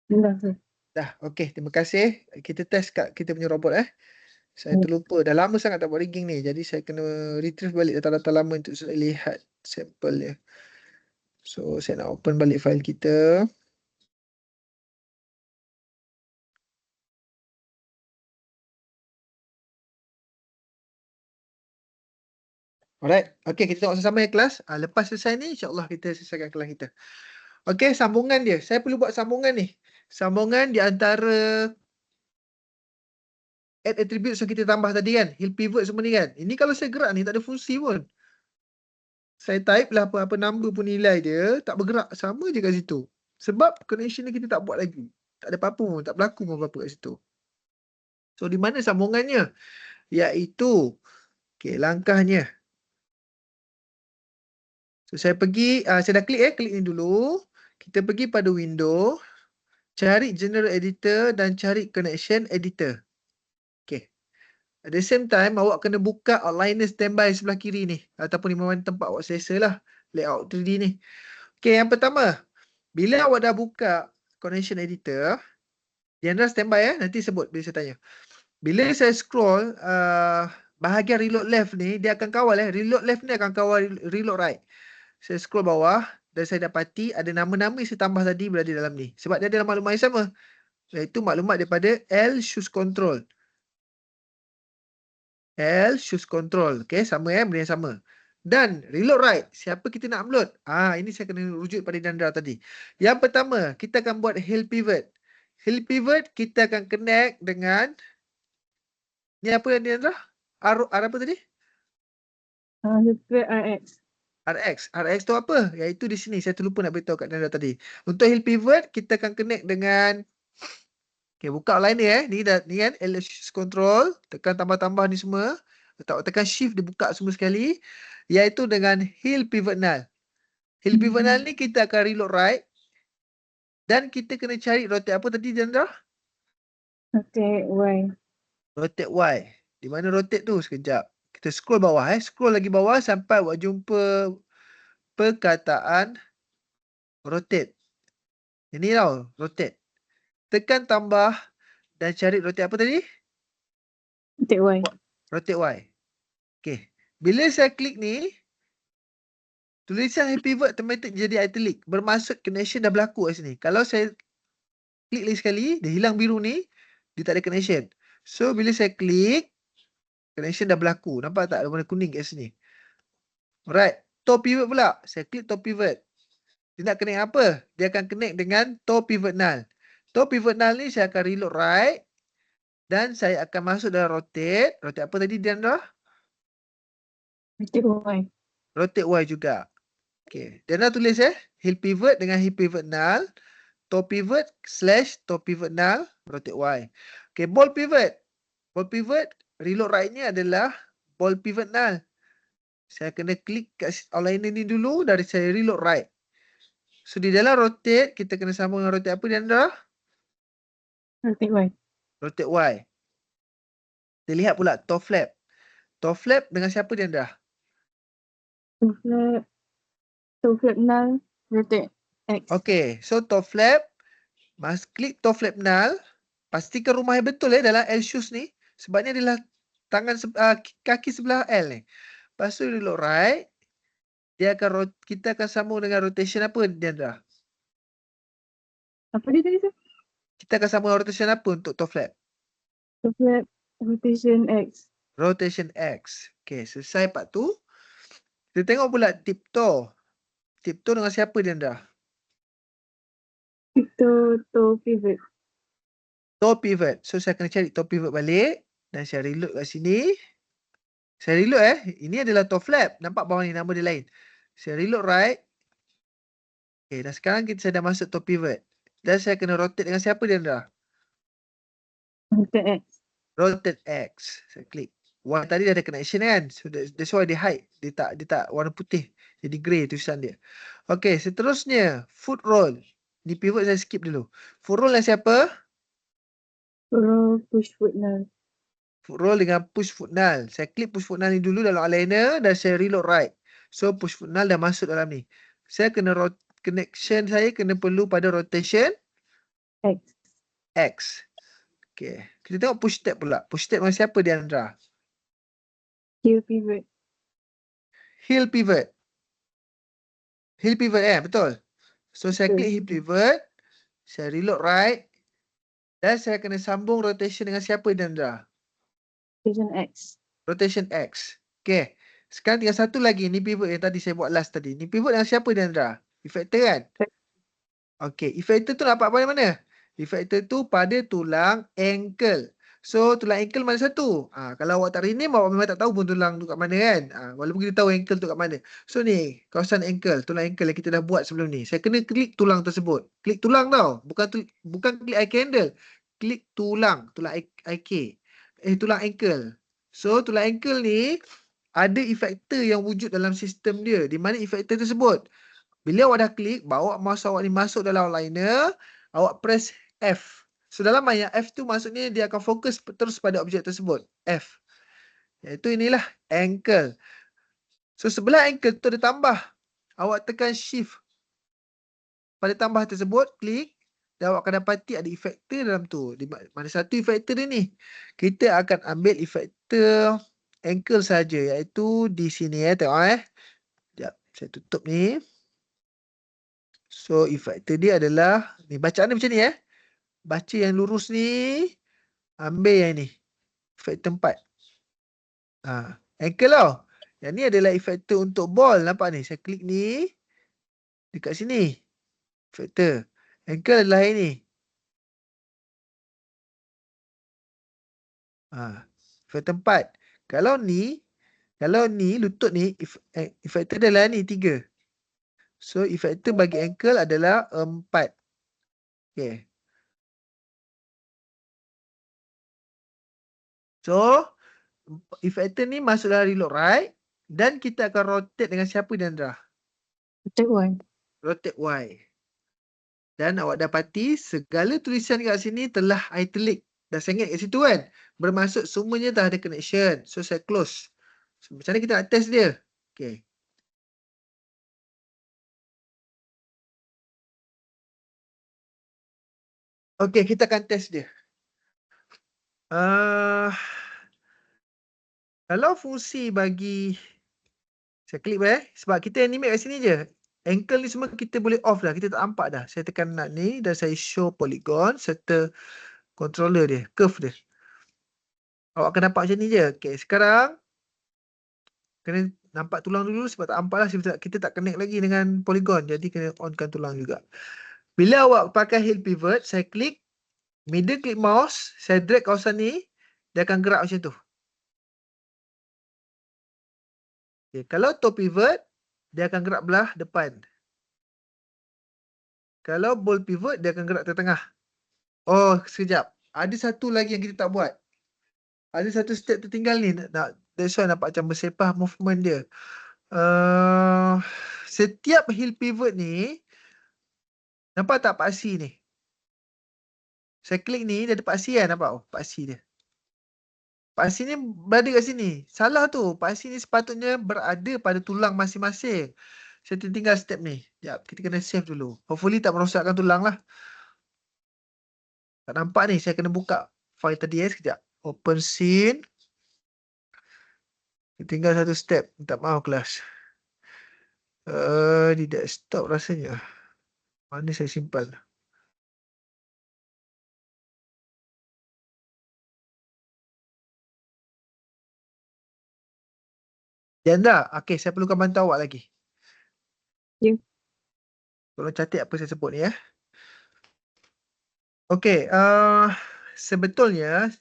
Dah, sir. Dah, okey. Terima kasih. Kita test kat kita punya robot Saya terlupa. Dah lama sangat tak buat rigging ni. Jadi saya kena retrieve balik data-data lama untuk saya lihat sampel dia. So saya nak open balik file kita. Alright. Okey, kita tengok sama-sama ya kelas. Lepas selesai ni, insyaAllah kita selesaikan kelas kita. Okey, sambungan dia. Saya perlu buat sambungan ni. Sambungan di antara add attributes yang kita tambah tadi kan. Heel pivot semua ni kan. Ini kalau saya gerak ni tak ada fungsi pun. Saya type lah apa-apa number pun nilai dia. Tak bergerak. Sama je kat situ. Sebab connection ni kita tak buat lagi. Tak ada apa-apa pun. Tak berlaku pun apa-apa kat situ. So, di mana sambungannya? Iaitu, okey, langkahnya. So, saya pergi, saya dah klik ni dulu. Kita pergi pada window, cari general editor dan cari connection editor. Okay. At the same time, awak kena buka outliner standby sebelah kiri ni. Ataupun di mana tempat awak selesa lah. layout 3D ni. Okay, yang pertama, bila awak dah buka connection editor, Diandra standby ya, nanti sebut bila saya tanya. Bila saya scroll bahagian reload left ni, dia akan kawal reload left ni akan kawal reload right. Saya scroll bawah dan saya dapati ada nama-nama yang saya tambah tadi berada dalam ni. Sebab dia ada maklumat yang sama. Iaitu maklumat daripada L shoes control. L shoes control. Okay, sama benda yang sama. Dan reload right, siapa kita nak upload? Ini saya kena rujuk pada Diandra tadi. Yang pertama, kita akan buat hill pivot. Hill pivot kita akan connect dengan ni apa yang Diandra? R apa tadi? RX. RX tu apa? Iaitu di sini. Saya terlupa nak beritahu kat Diandra tadi. Untuk hill pivot, kita akan connect dengan buka line ni kan L shoes control, tekan tambah-tambah ni semua. Tekan shift dia buka semua sekali, iaitu dengan hill pivot null. Hill pivot null ni kita akan reload right dan kita kena cari rotate apa tadi Diandra? Rotate Y. Rotate Y. Di mana rotate tu? Sekejap. Kita scroll bawah scroll lagi bawah sampai awak jumpa perkataan rotate. Ini tau, rotate. Tekan tambah dan cari rotate apa tadi? Rotate Y. Rotate Y. Okay. Bila saya klik ni, tulisan pivot automatic jadi italic. Bermaksud connection dah berlaku kat sini. Kalau saya klik lagi sekali, dia hilang biru ni, dia tak ada connection. So, bila saya klik, connection dah berlaku. Nampak tak? Ada warna kuning kat sini. Alright. Top pivot pula. Saya klik top pivot. Dia nak connect apa? Dia akan connect dengan top pivot null. Top pivot null ni saya akan reload right. Dan saya akan masuk dalam rotate. Rotate apa tadi Diandra? Rotate Y. Rotate Y juga. Okay. Diandra tulis hill pivot dengan hill pivot null. Top pivot / top pivot null. Rotate Y. Okay. Ball pivot. Ball pivot. Reload right ni adalah ball pivot null. Saya kena klik kat outliner ni dulu. Dari saya reload right. So di dalam rotate. Kita kena sambung dengan rotate apa Diandra? Rotate Y. Rotate Y. Kita lihat pula top flap. Top flap dengan siapa Diandra? Top flap null. Rotate X. Okay. So top flap. Klik top flap null. Pastikan rumah yang betul dalam L shoes ni. Sebab ni adalah kaki sebelah L ni. Lepas tu reload right. Kita akan sambung dengan rotation apa Diandra? Apa dia tadi tu? Kita akan sambung rotation apa untuk top flap? Top flap rotation X. Rotation X. Okay, selesai part tu. Kita tengok pula tiptoe. Tiptoe dengan siapa Diandra? Itu top pivot. Top pivot. So saya kena cari top pivot balik. Dan saya reload kat sini. Saya reload Ini adalah top flap. Nampak bawah ni nama dia lain. Saya reload right. Okay, dan sekarang saya dah masuk top pivot. Dan saya kena rotate dengan siapa Diandra? Rotate X. Rotate X. Saya klik. Y tadi dah ada connection kan. So that's why dia hide. Dia tak warna putih. Jadi grey tulisan dia. Okay, seterusnya. Foot roll. Ni pivot saya skip dulu. Foot roll yang siapa? Roll push foot null. Foot roll dengan push foot null. Saya klik push foot null ni dulu dalam outliner. Dan saya reload right. So push foot null dah masuk dalam ni. Saya kena connection saya kena perlu pada rotation X. Okay. Kita tengok push step pula. Push step dengan siapa Diandra? Hill pivot. Hill pivot. Hill pivot betul. So saya klik hill pivot. Saya reload right. Dan saya kena sambung rotation dengan siapa Diandra? Rotation X. Rotation X. Okay. Sekarang tinggal satu lagi. Ni pivot yang tadi saya buat last tadi. Ni pivot dengan siapa Diandra? Effector kan? Okay. Effector tu nampak pada mana? Effector tu pada tulang ankle. So tulang ankle mana satu? Kalau awak tak rename, awak memang tak tahu pun tulang tu kat mana kan? Walaupun kita tahu ankle tu kat mana. So ni, kawasan ankle, tulang ankle yang kita dah buat sebelum ni. Saya kena klik tulang tersebut. Klik tulang tau. Bukan klik IK handle. Klik tulang IK. Tulang ankle. So tulang ankle ni ada effector yang wujud dalam sistem dia. Di mana effector tersebut? Bila awak dah klik, bawa mouse awak ni masuk dalam outliner, awak press F. So dalam yang F tu maksudnya dia akan fokus terus pada objek tersebut. F. Iaitu inilah ankle. So sebelah ankle tu ada tambah awak tekan shift pada tambah tersebut, klik, dan awak akan dapati ada efektor dalam tu. Di mana satu efektor dia ni? Kita akan ambil efektor ankle saja, iaitu di sini tengok Sekejap, saya tutup ni. So, efektor dia adalah, ni bacaan dia macam ni Baca yang lurus ni, ambil yang ni. Efektor 4. Ankle tau. Yang ni adalah efektor untuk ball. Nampak ni? Saya klik ni. Dekat sini. Efektor. Ankle adalah ini. Efektor 4. Kalau ni lutut ni, efektor adalah ni 3. So, efektor bagi ankle adalah 4. Okay. So, efektor ni masuk dalam reload right. Dan kita akan rotate dengan siapa, Diandra? Rotate Y. Rotate Y. Dan awak dapati segala tulisan kat sini telah italic. Dah sengit kat situ kan. Bermaksud semuanya dah ada connection. So, saya close. So, macam mana kita nak test dia? Okay. Okay, kita akan test dia. Kalau fungsi bagi, saya klik sebab kita animate kat sini je. Ankle ni semua kita boleh off dah. Kita tak nampak dah. Saya tekan nak ni dan saya show polygon serta controller dia, curve dia. Awak akan nampak macam ni je. Okay, sekarang kena nampak tulang dulu sebab tak nampak lah. Kita tak connect lagi dengan polygon. Jadi kena onkan tulang juga. Bila awak pakai heel pivot, saya klik, middle click mouse, saya drag kawasan ni, dia akan gerak macam tu. Okay, kalau toe pivot, dia akan gerak belah depan. Kalau ball pivot, dia akan gerak tengah. Oh, sekejap. Ada satu lagi yang kita tak buat. Ada satu step tertinggal ni. That's why nampak macam bersepah movement dia. Setiap heel pivot ni, nampak tak paksi ni? Saya klik ni, dia ada paksi kan? Nampak? Oh, paksi dia. Paksi ni berada kat sini. Salah tu. Paksi ni sepatutnya berada pada tulang masing-masing. Saya tertinggal step ni. Sekejap, kita kena save dulu. Hopefully tak merosakkan tulang lah. Tak nampak ni. Saya kena buka file tadi sekejap. Open scene. Tinggal satu step. Minta maaf kelas. Di desktop rasanya. Mana saya simpan? Diandra, okay, saya perlukan bantu awak lagi. Ya. Tolong catat apa saya sebut ni Okay, sebetulnya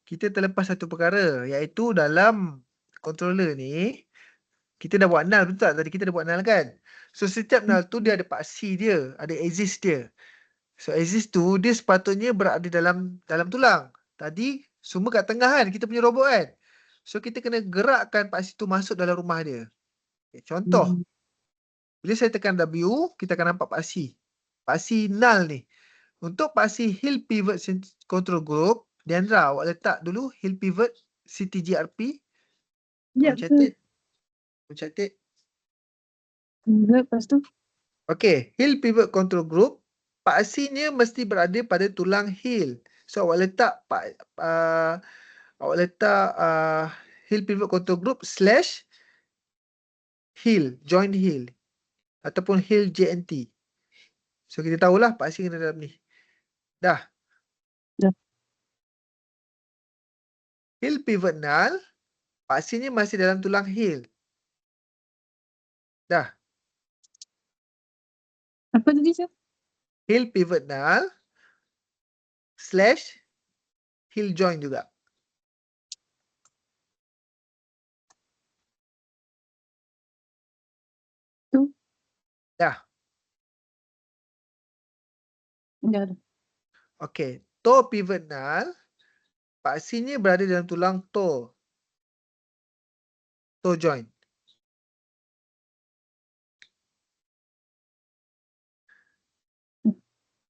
kita terlepas satu perkara, iaitu dalam controller ni, kita dah buat null, betul tak? Tadi kita dah buat null kan? So, setiap null tu dia ada paksi dia, ada axis dia. So, axis tu dia sepatutnya berada dalam tulang. Tadi semua kat tengah kan, kita punya robot kan? So, kita kena gerakkan paksi tu masuk dalam rumah dia. Okay, contoh, bila saya tekan W, kita akan nampak paksi. Paksi null ni. Untuk paksi heel pivot control group, Diandra, awak letak dulu heel pivot CTGRP. Ya, Catat. Catat. lepas tu. Okay, heel pivot control group, paksinya mesti berada pada tulang heel. So, awak letak heel pivot control group / heel, join heel. Ataupun heel JNT. So, kita tahulah paksi kena dalam ni. Dah. Dah. Heel pivot null, paksinya masih dalam tulang heel. Dah. Apa tadi, Sir? Heel pivot null / heel join juga. Tu. Dah. Dah ada. Okay. Toe pivot null, paksinya berada dalam tulang toe. Toe joint.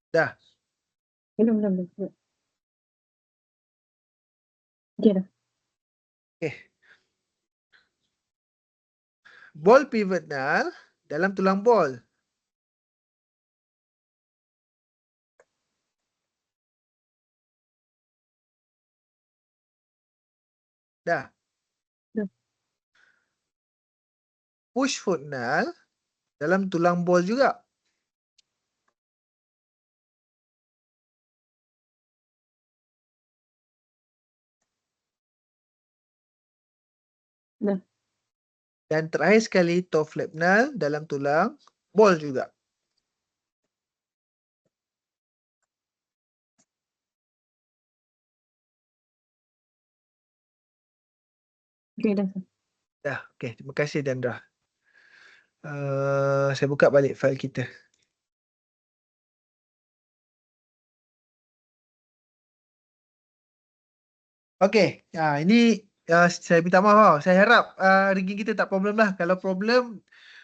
Dah. Belum. Okay dah. Okay. Ball pivot null, dalam tulang ball. Dah. Dah. Push foot null dalam tulang ball juga. Dah. Dan terakhir sekali toe flap null dalam tulang ball juga. Okay, dah. Dah. Okey, terima kasih Dandra. Saya buka balik fail kita. Okey, ini saya minta maaf tau. Saya harap rigging kita tak problem lah. Kalau problem,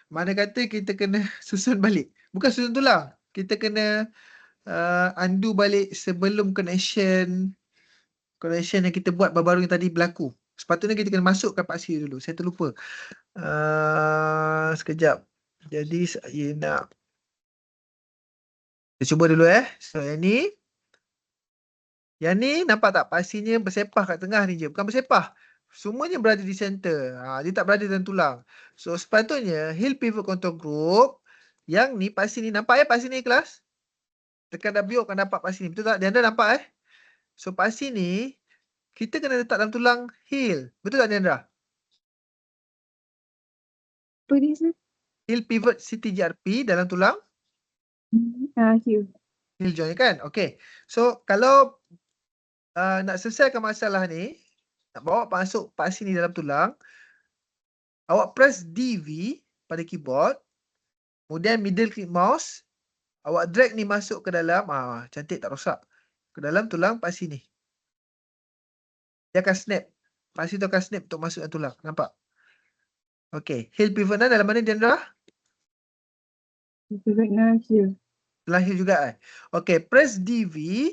mana kata kita kena susun balik. Bukan susun tulang. Kita kena undo balik sebelum connection yang kita buat baru-baru yang tadi berlaku. Sepatutnya kita kena masukkan paksi dulu. Saya terlupa. Sekejap. Jadi saya nak kita cuba dulu So yang ni nampak tak paksinya bersepah kat tengah ni je. Bukan bersepah. Semuanya berada di center. Dia tak berada dalam tulang. So sepatutnya heel pivot control group yang ni paksi ni nampak paksi ni kelas? Tekan W akan dapat paksi ni. Betul tak? Diandra nampak So paksi ni kita kena letak dalam tulang heel. Betul tak Diandra? Apa dia, sir? Heel pivot CTGRP dalam tulang Here. heel joint kan? Okay. So kalau nak selesaikan masalah ni, nak bawa masuk paksi ni dalam tulang, awak press DV pada keyboard, kemudian middle click mouse, awak drag ni masuk ke dalam, cantik tak rosak, ke dalam tulang paksi ni. Dia akan snap. Paksi tu akan snap untuk masuk dalam tulang. Nampak? Okay. Heel pivot dalam mana Diandra? Pivot now here. Tulang heel juga Okay. Press DV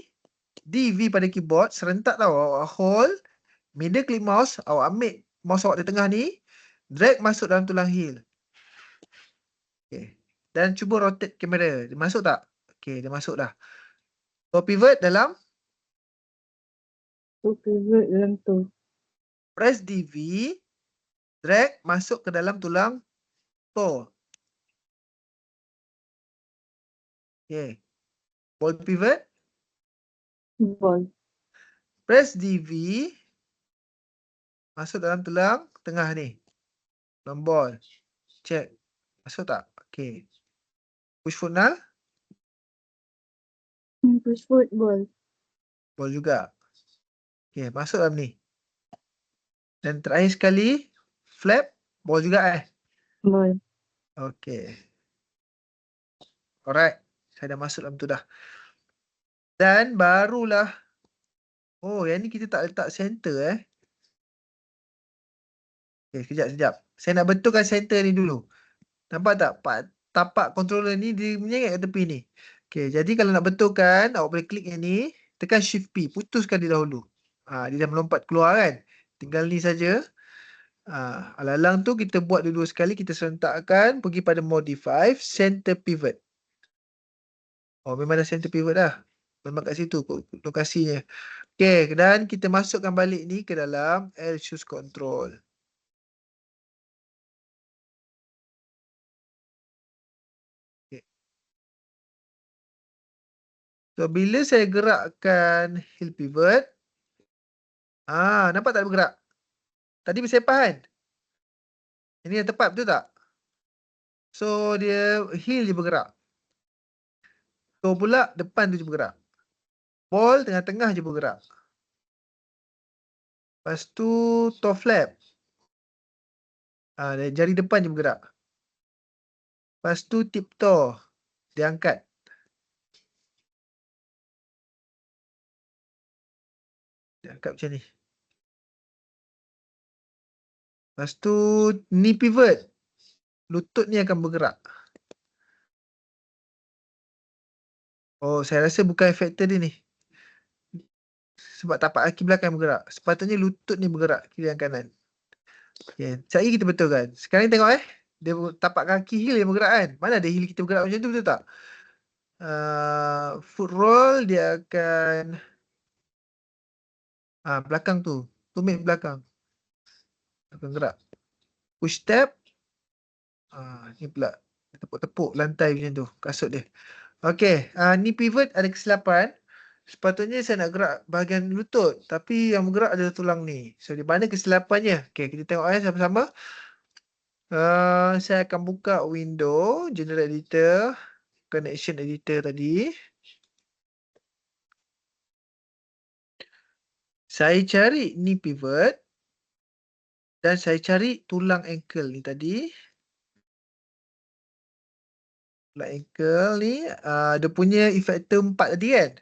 pada keyboard, serentak tau. Awak hold, middle click mouse, awak ambil mouse awak di tengah ni, drag masuk dalam tulang heel. Okay. Dan cuba rotate kamera. Dia masuk tak? Okay, dia masuk dah. So pivot dalam Pivot dalam tu. press DV, drag masuk ke dalam tulang toe. Okay. Ball pivot, Ball. press DV, masuk dalam tulang tengah ni. Tulang ball. Check. Masuk tak? Okay. Push foot null. Push foot ball. Ball juga. Okay, masuk dalam ni. Dan terakhir sekali, flap, ball juga Ball. Okay. Alright. Saya dah masuk dalam tu dah. Dan barulah, yang ni kita tak letak center Okay, sekejap. Saya nak betulkan center ni dulu. Nampak tak? Tapak controller ni dia menyeret ke tepi ni. Okay, jadi kalau nak betulkan, awak boleh klik yang ni, tekan Shift P, putuskan dia dahulu. Dia dah melompat keluar kan? Tinggal ni saja. Alang-alang tu kita buat dulu sekali, kita serentakkan, pergi pada Modify, Center Pivot. Memang dah center pivot dah. Memang kat situ lokasinya. Okay, dan kita masukkan balik ni ke dalam L Choose Control. So, bila saya gerakkan heel pivot, nampak tak dia bergerak? Tadi bersepah kan? Ini yang tepat, betul tak? So, dia heel je bergerak. So, pula depan tu je bergerak. Ball tengah-tengah je bergerak. Lepas tu, toe flap. Jari depan je bergerak. Lepas tu, tip toe. Dia angkat. Dia angkat macam ni. Lepas tu, knee pivot. Lutut ni akan bergerak. Saya rasa bukan factor dia ni. Sebab tapak kaki belakang bergerak. Sepatutnya lutut ni bergerak kiri dan kanan. Okay. Sekejap lagi kita betulkan. Sekarang ni tengok Dia tapak kaki heel yang bergerak kan. Mana ada heel kita bergerak macam tu, betul tak? Foot roll dia akan belakang tu. Tumit belakang. Akan gerak. Push step. Ni pula tepuk-tepuk lantai macam tu. Kasut dia. Okey. Ni pivot ada kesilapan. Sepatutnya saya nak gerak bahagian lutut. Tapi yang bergerak adalah tulang ni. So di mana kesilapannya? Okey, kita tengok sama-sama. Saya akan buka window General Editor, Connection Editor tadi. Saya cari ni pivot dan saya cari tulang ankle ni tadi. Tulang ankle ni dia punya effector 4 tadi kan.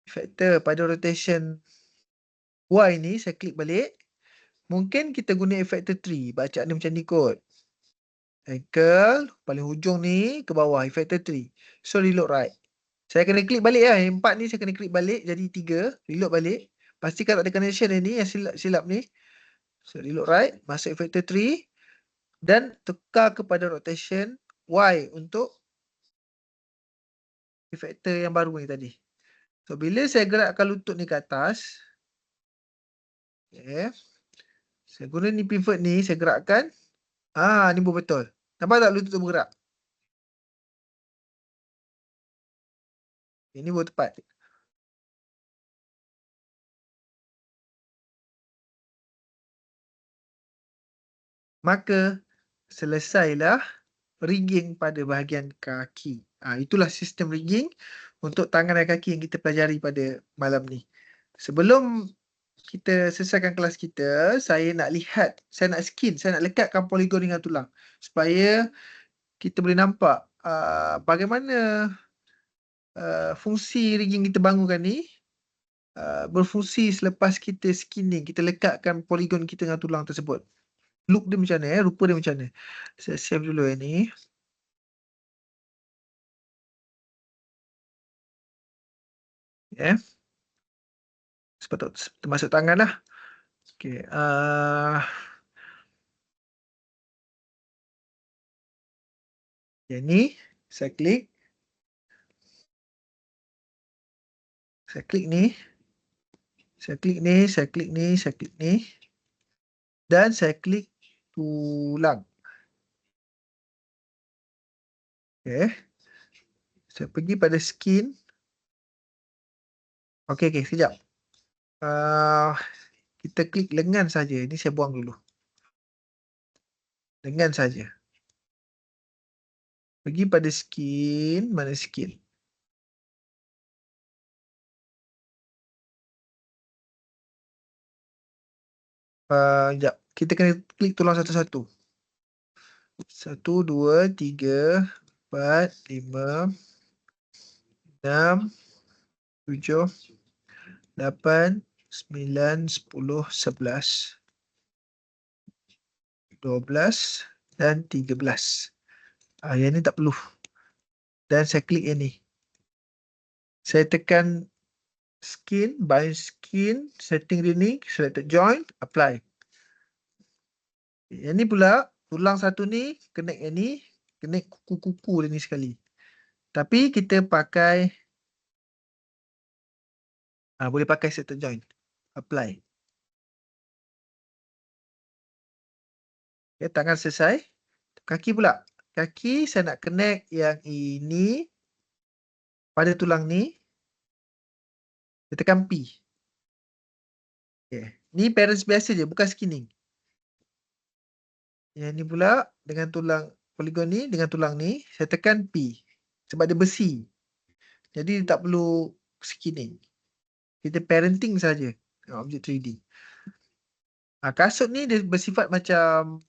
Effector pada rotation Y ni saya klik balik. Mungkin kita guna effector 3. Bacaan dia macam ni kot. Ankle paling hujung ni ke bawah, effector 3. So reload right. Saya kena klik balik lah. Yang 4 ni saya kena klik balik jadi 3. Reload balik. Pastikan tak ada connection ni yang silap ni. So reload right. Masuk effector 3. Dan tukar kepada rotation Y untuk effector yang baru ni tadi. So bila saya gerakkan lutut ni ke atas. Okay. Saya guna ni pivot ni. Saya gerakkan. Ni pun betul. Nampak tak lutut tu bergerak? Ini baru tepat. Maka selesailah rigging pada bahagian kaki. Itulah sistem rigging untuk tangan dan kaki yang kita pelajari pada malam ni. Sebelum kita selesaikan kelas kita, saya nak lihat, saya nak lekatkan poligon dengan tulang supaya kita boleh nampak bagaimana fungsi rigging kita bangunkan ni berfungsi selepas kita skinning, kita lekatkan poligon kita dengan tulang tersebut. Look dia macam mana, rupa dia macam mana. Saya save dulu ni. Sepatutnya termasuk tangan lah. Okay. Yang ni saya klik. Saya klik ni. Saya klik ni, saya klik ni, saya klik ni. Dan saya klik tulang. Okay. Saya pergi pada skin. Okay, sekejap. Kita klik lengan saja. Ini saya buang dulu. Lengan saja. Pergi pada skin. Mana skin? Sekejap. Kita kena klik tulang satu-satu. 1, 2, 3, 4, 5, 6, 7, 8, 9, 10, 11, 12 dan 13. Yang ni tak perlu. Dan saya klik yang ni. Saya tekan skin, bind skin, setting dia ni, selected joint, apply. Yang ni pula, tulang satu ni, connect yang ni, connect kuku-kuku dia ni sekali. Tapi kita pakai, boleh pakai selected joint. Apply. Okay, tangan selesai. Kaki pula. Kaki saya nak connect yang ini pada tulang ni. Kita tekan P. Okay. Ni parents biasa je, bukan skinning. Yang ni pula dengan tulang poligon ni, dengan tulang ni, saya tekan P. Sebab dia besi. Jadi tak perlu skinning. Kita parenting saja objek 3D. Kasut ni dia bersifat macam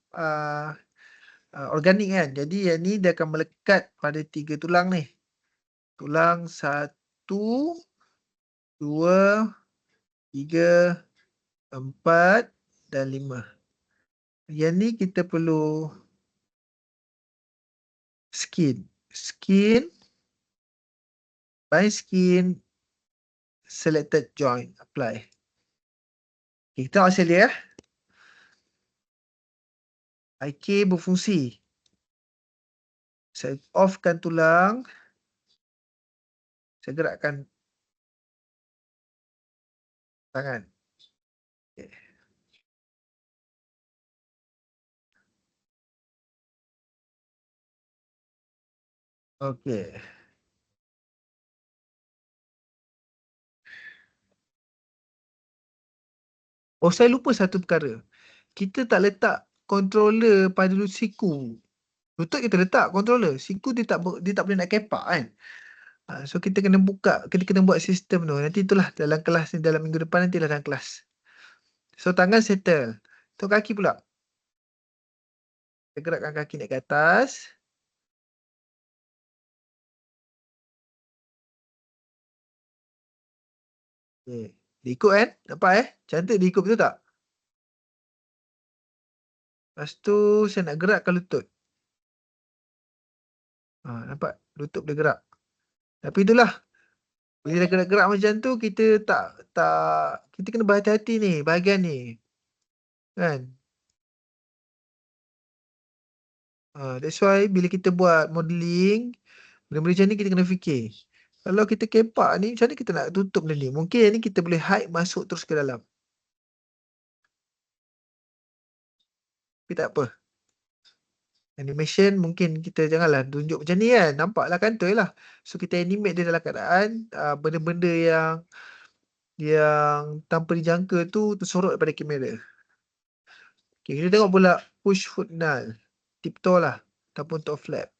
organik kan. Jadi yang ni dia akan melekat pada 3 tulang ni. Tulang 1, 2, 3, 4 dan 5. Yang ni kita perlu skin. Skin, bind skin, selected joint, apply. Okay, kita tengok hasil dia. IK berfungsi. Saya offkan tulang. Saya gerakkan tangan. Okay. Okey. Oh, saya lupa satu perkara. Kita tak letak controller pada siku. Lutut kita letak controller. Siku dia tak boleh nak kepak kan. So kita kena buka, kita kena buat sistem tu. Nanti itulah dalam kelas ni, dalam minggu depan nantilah dalam kelas. So tangan settle. Tu kaki pula. Kita gerakkan kaki naik ke atas. Okay. Dia ikut kan? Nampak Cantik dia ikut, betul tak? Lepas tu saya nak gerakkan lutut. Nampak? Lutut dia gerak. Tapi itulah. Bila dah gerak-gerak macam tu, kita kita kena berhati-hati ni, bahagian ni. Kan? That's why bila kita buat modeling, benda-benda macam ni kita kena fikir. Kalau kita kepak ni, macam mana kita nak tutup benda ni? Mungkin ni kita boleh hide masuk terus ke dalam. Tapi tak apa. Animation mungkin kita janganlah tunjuk macam ni kan. Nampaklah kantoi lah. So kita animate dia dalam keadaan benda-benda yang tanpa dijangka tu tersorot daripada kamera. Okay, kita tengok pula push foot null. Tiptoe lah. Ataupun top flap.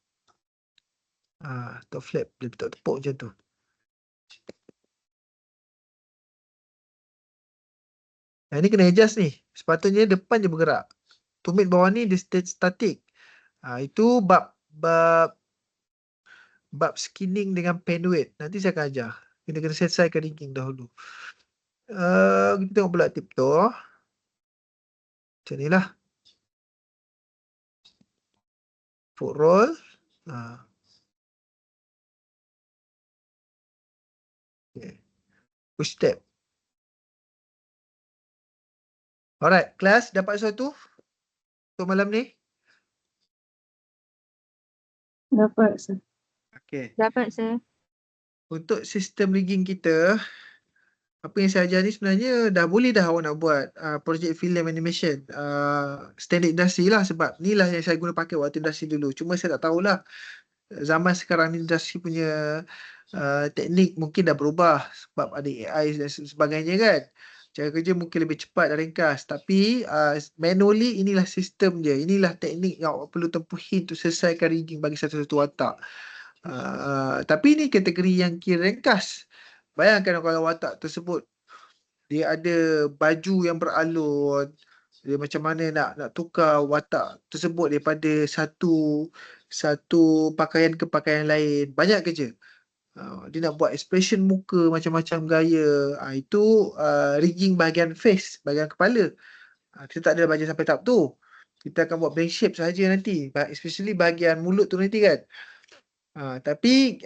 Top flap. Dia tepuk macam tu. Ni kena adjust ni. Sepatutnya depan je bergerak. Tumit bawah ni dia statik. Itu bab skinning dengan pen weight. Nanti saya akan ajar. Kita kena selesaikan rigging dahulu. Kita tengok pula tiptoe. Macam ni lah. Foot roll. Okay. Push step. Alright, kelas dapat sesuatu untuk malam ni? Dapat, sir. Okay. Dapat, sir. Untuk sistem rigging kita, apa yang saya ajar ni sebenarnya dah boleh dah awak nak buat projek film animation. Standard industri lah, sebab ni lah yang saya guna pakai waktu industri dulu. Cuma saya tak tahulah zaman sekarang ni industri punya teknik mungkin dah berubah sebab ada AI dan sebagainya kan. Cara kerja mungkin lebih cepat dan ringkas. Tapi manually inilah sistem je. Inilah teknik yang awak perlu tempuhi untuk selesaikan rigging bagi satu-satu watak. Tapi ni kategori yang kira ringkas. Bayangkan kalau watak tersebut dia ada baju yang beralun, dia macam mana nak tukar watak tersebut daripada satu pakaian ke pakaian lain. Banyak kerja. Dia nak buat expression muka macam-macam gaya. Itu rigging bahagian face, bahagian kepala. Kita tak ada bahagian sampai tahap tu. Kita akan buat blank shape sahaja nanti, especially bahagian mulut tu nanti kan. Tapi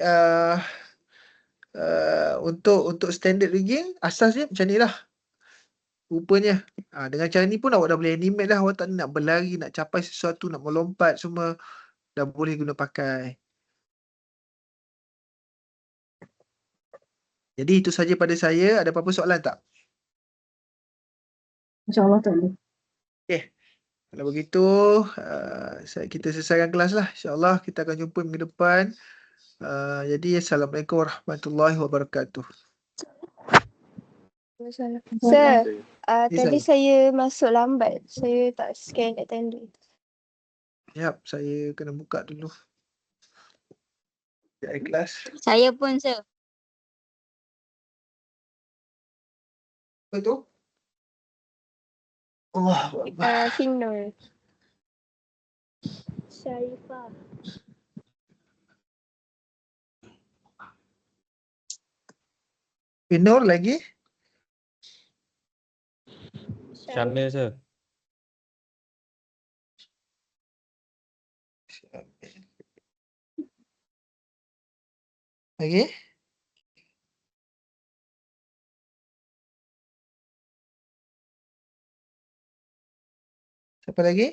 untuk standard rigging, asasnya macam ni lah rupanya. Dengan cara ni pun awak dah boleh animate lah. Awak tak nak berlari, nak capai sesuatu, nak melompat, semua dah boleh guna pakai. Jadi itu saja pada saya. Ada apa-apa soalan tak? InsyaAllah tak boleh. Okay. Kalau begitu, kita selesaikan kelas lah. InsyaAllah kita akan jumpa minggu depan. Jadi, Assalamualaikum warahmatullahi wabarakatuh. Sir, Saya. tadi saya masuk lambat. Saya tak scan attendance. Yap, saya kena buka dulu. Kelas. Saya pun, sir. Apa tu? Allah. Finor. Syarifah. Pinor lagi? Syamil, sir. Lagi? Siapa lagi?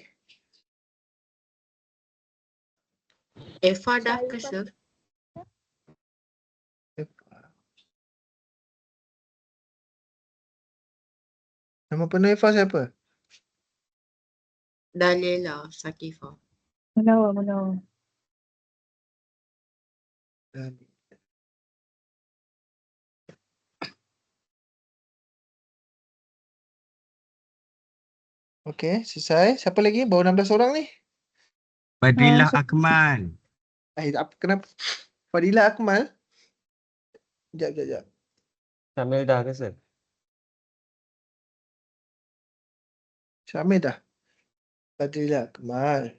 Eva dah ke sir? Nama penuh Eva siapa? Dalela Sakifa. Munawar. Okey, selesai. Siapa lagi? Baru 16 orang ni. Fadilah Akmal. Kenapa? Fadilah Akmal. Sekejap. Syamil dah ke sir? Syamil dah. Fadilah Akmal.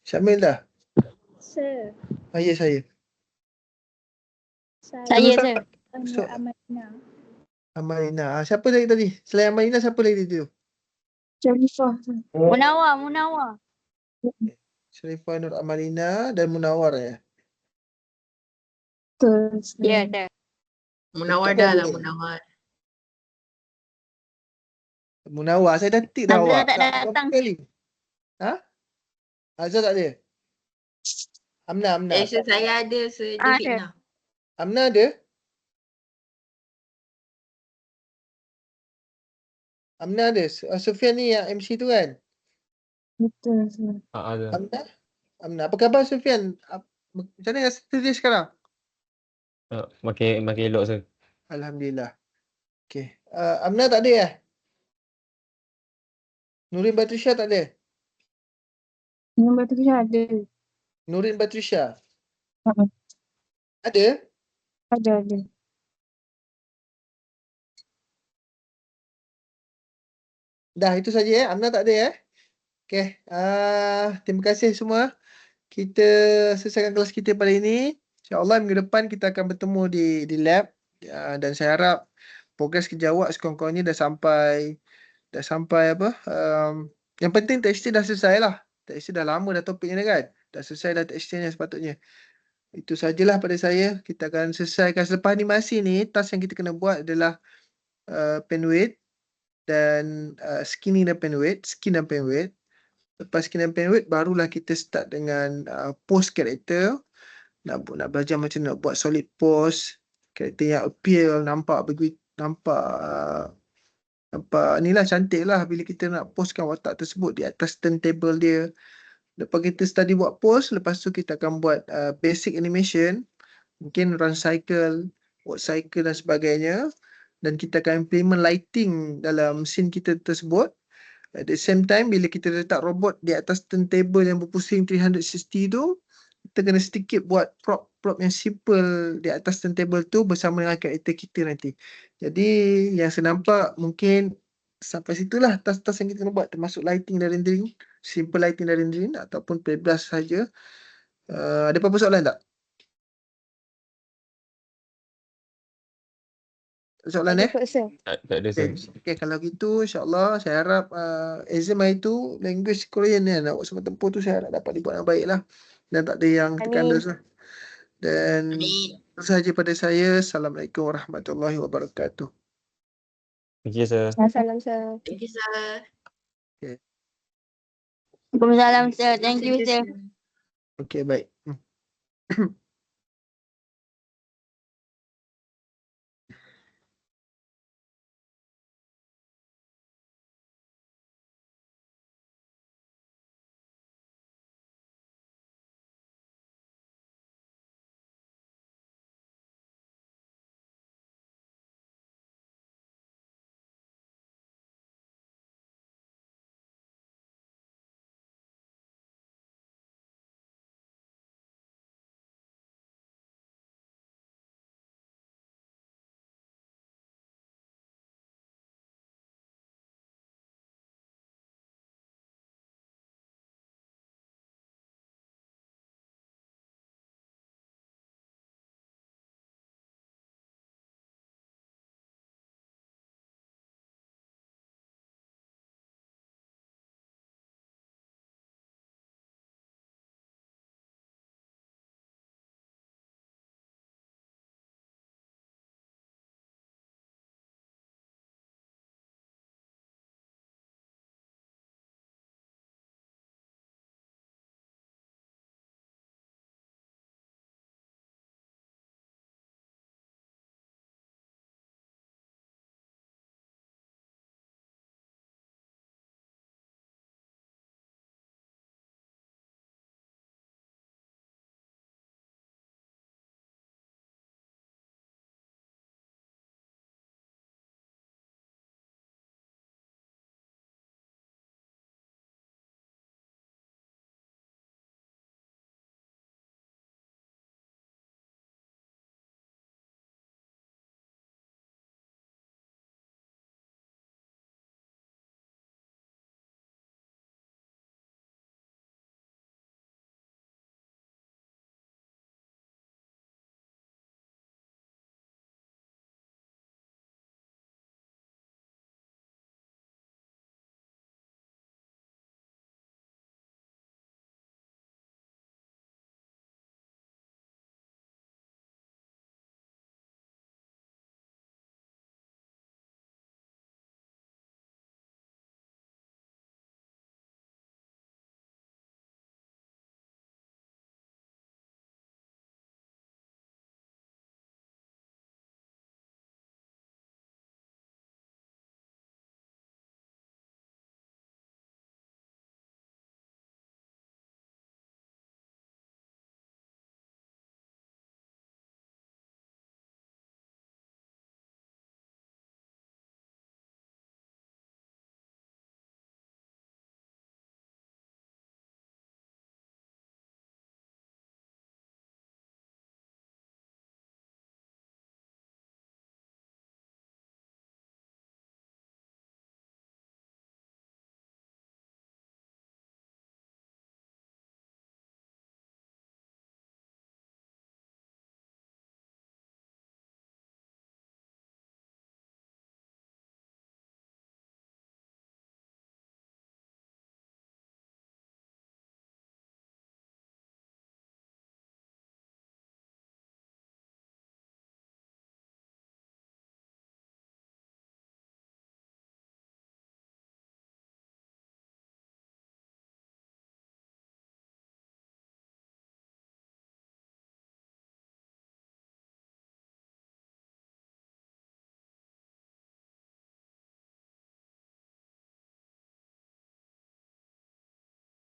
Syamil dah. Sir, Ya, saya. Saya, sir. So- Amalina. Amalina. Siapa lagi tadi? Selain Amalina, siapa lagi tu? Sharifah. Munawar. Sharifah Nur Amalina dan Munawar ya. Ya, sir. Munawar Tak dah lah boleh. Munawar. Munawar, saya dah tik dah Azhar awak. tak Berapa datang. kali? Ha? Azhar tak ada? Amna. Sir saya ada sir Ah, David sir. Nah. Amna ada? Amna ada. Sufian ni yang MC tu kan? Betul, sir. Ada. Amna. Apa khabar Sufian? Macam mana rasa dia sekarang? Makin elok sir. Alhamdulillah. Okey. Amna tak ada ya? Nurin Batrisha tak ada? Nombor tu ada. Nurin Batrisha? Ha. Ada? Ada. Dah itu saja ya. Amna tak ada ya? Okey. Terima kasih semua. Kita selesaikan kelas kita pada ini. InsyaAllah minggu depan kita akan bertemu di lab. Dan saya harap progres kerja awak sekurang-kurangnya dah sampai apa? Yang penting tekstil dah selesai lah. Tekstil dah lama dah topiknya dah kan? Dah selesai dah tekstilnya sepatutnya. Itu sajalah pada saya. Kita akan selesaikan selepas animasi ni. Task yang kita kena buat adalah pen weight dan skinning dan pen weight. Skin dan pen weight. Lepas skin dan pen weight barulah kita start dengan pose character. Nak belajar macam nak buat solid pose. Karakter yang appeal, nampak inilah cantik lah bila kita nak posekan watak tersebut di atas turntable dia. Lepas kita study buat pose, lepas tu kita akan buat basic animation. Mungkin run cycle, walk cycle dan sebagainya. Dan kita akan implement lighting dalam scene kita tersebut. At the same time, bila kita letak robot di atas turntable yang berpusing 360 tu, kita kena sedikit buat prop yang simple di atas turntable tu bersama dengan karakter kita nanti. Jadi yang saya nampak mungkin sampai situlah task-task yang kita kena buat, termasuk lighting dan rendering, simple lighting dan rendering ataupun pre-brush saja. Ada apa-apa soalan tak? Soalan Sir. Tak ada sir. Okay, kalau gitu insyaAllah saya harap exam hari tu language Korean ni nak buat sama tempoh tu saya harap dapat dibuat yang baik lah. Dan tak ada yang terkandas lah. Dan Amin. itu sahaja pada saya. Assalamualaikum warahmatullahi wabarakatuh. Thank you sir. Salam, sir. Thank you sir. Waalaikumsalam, sir. Thank you, sir. Okay, baik.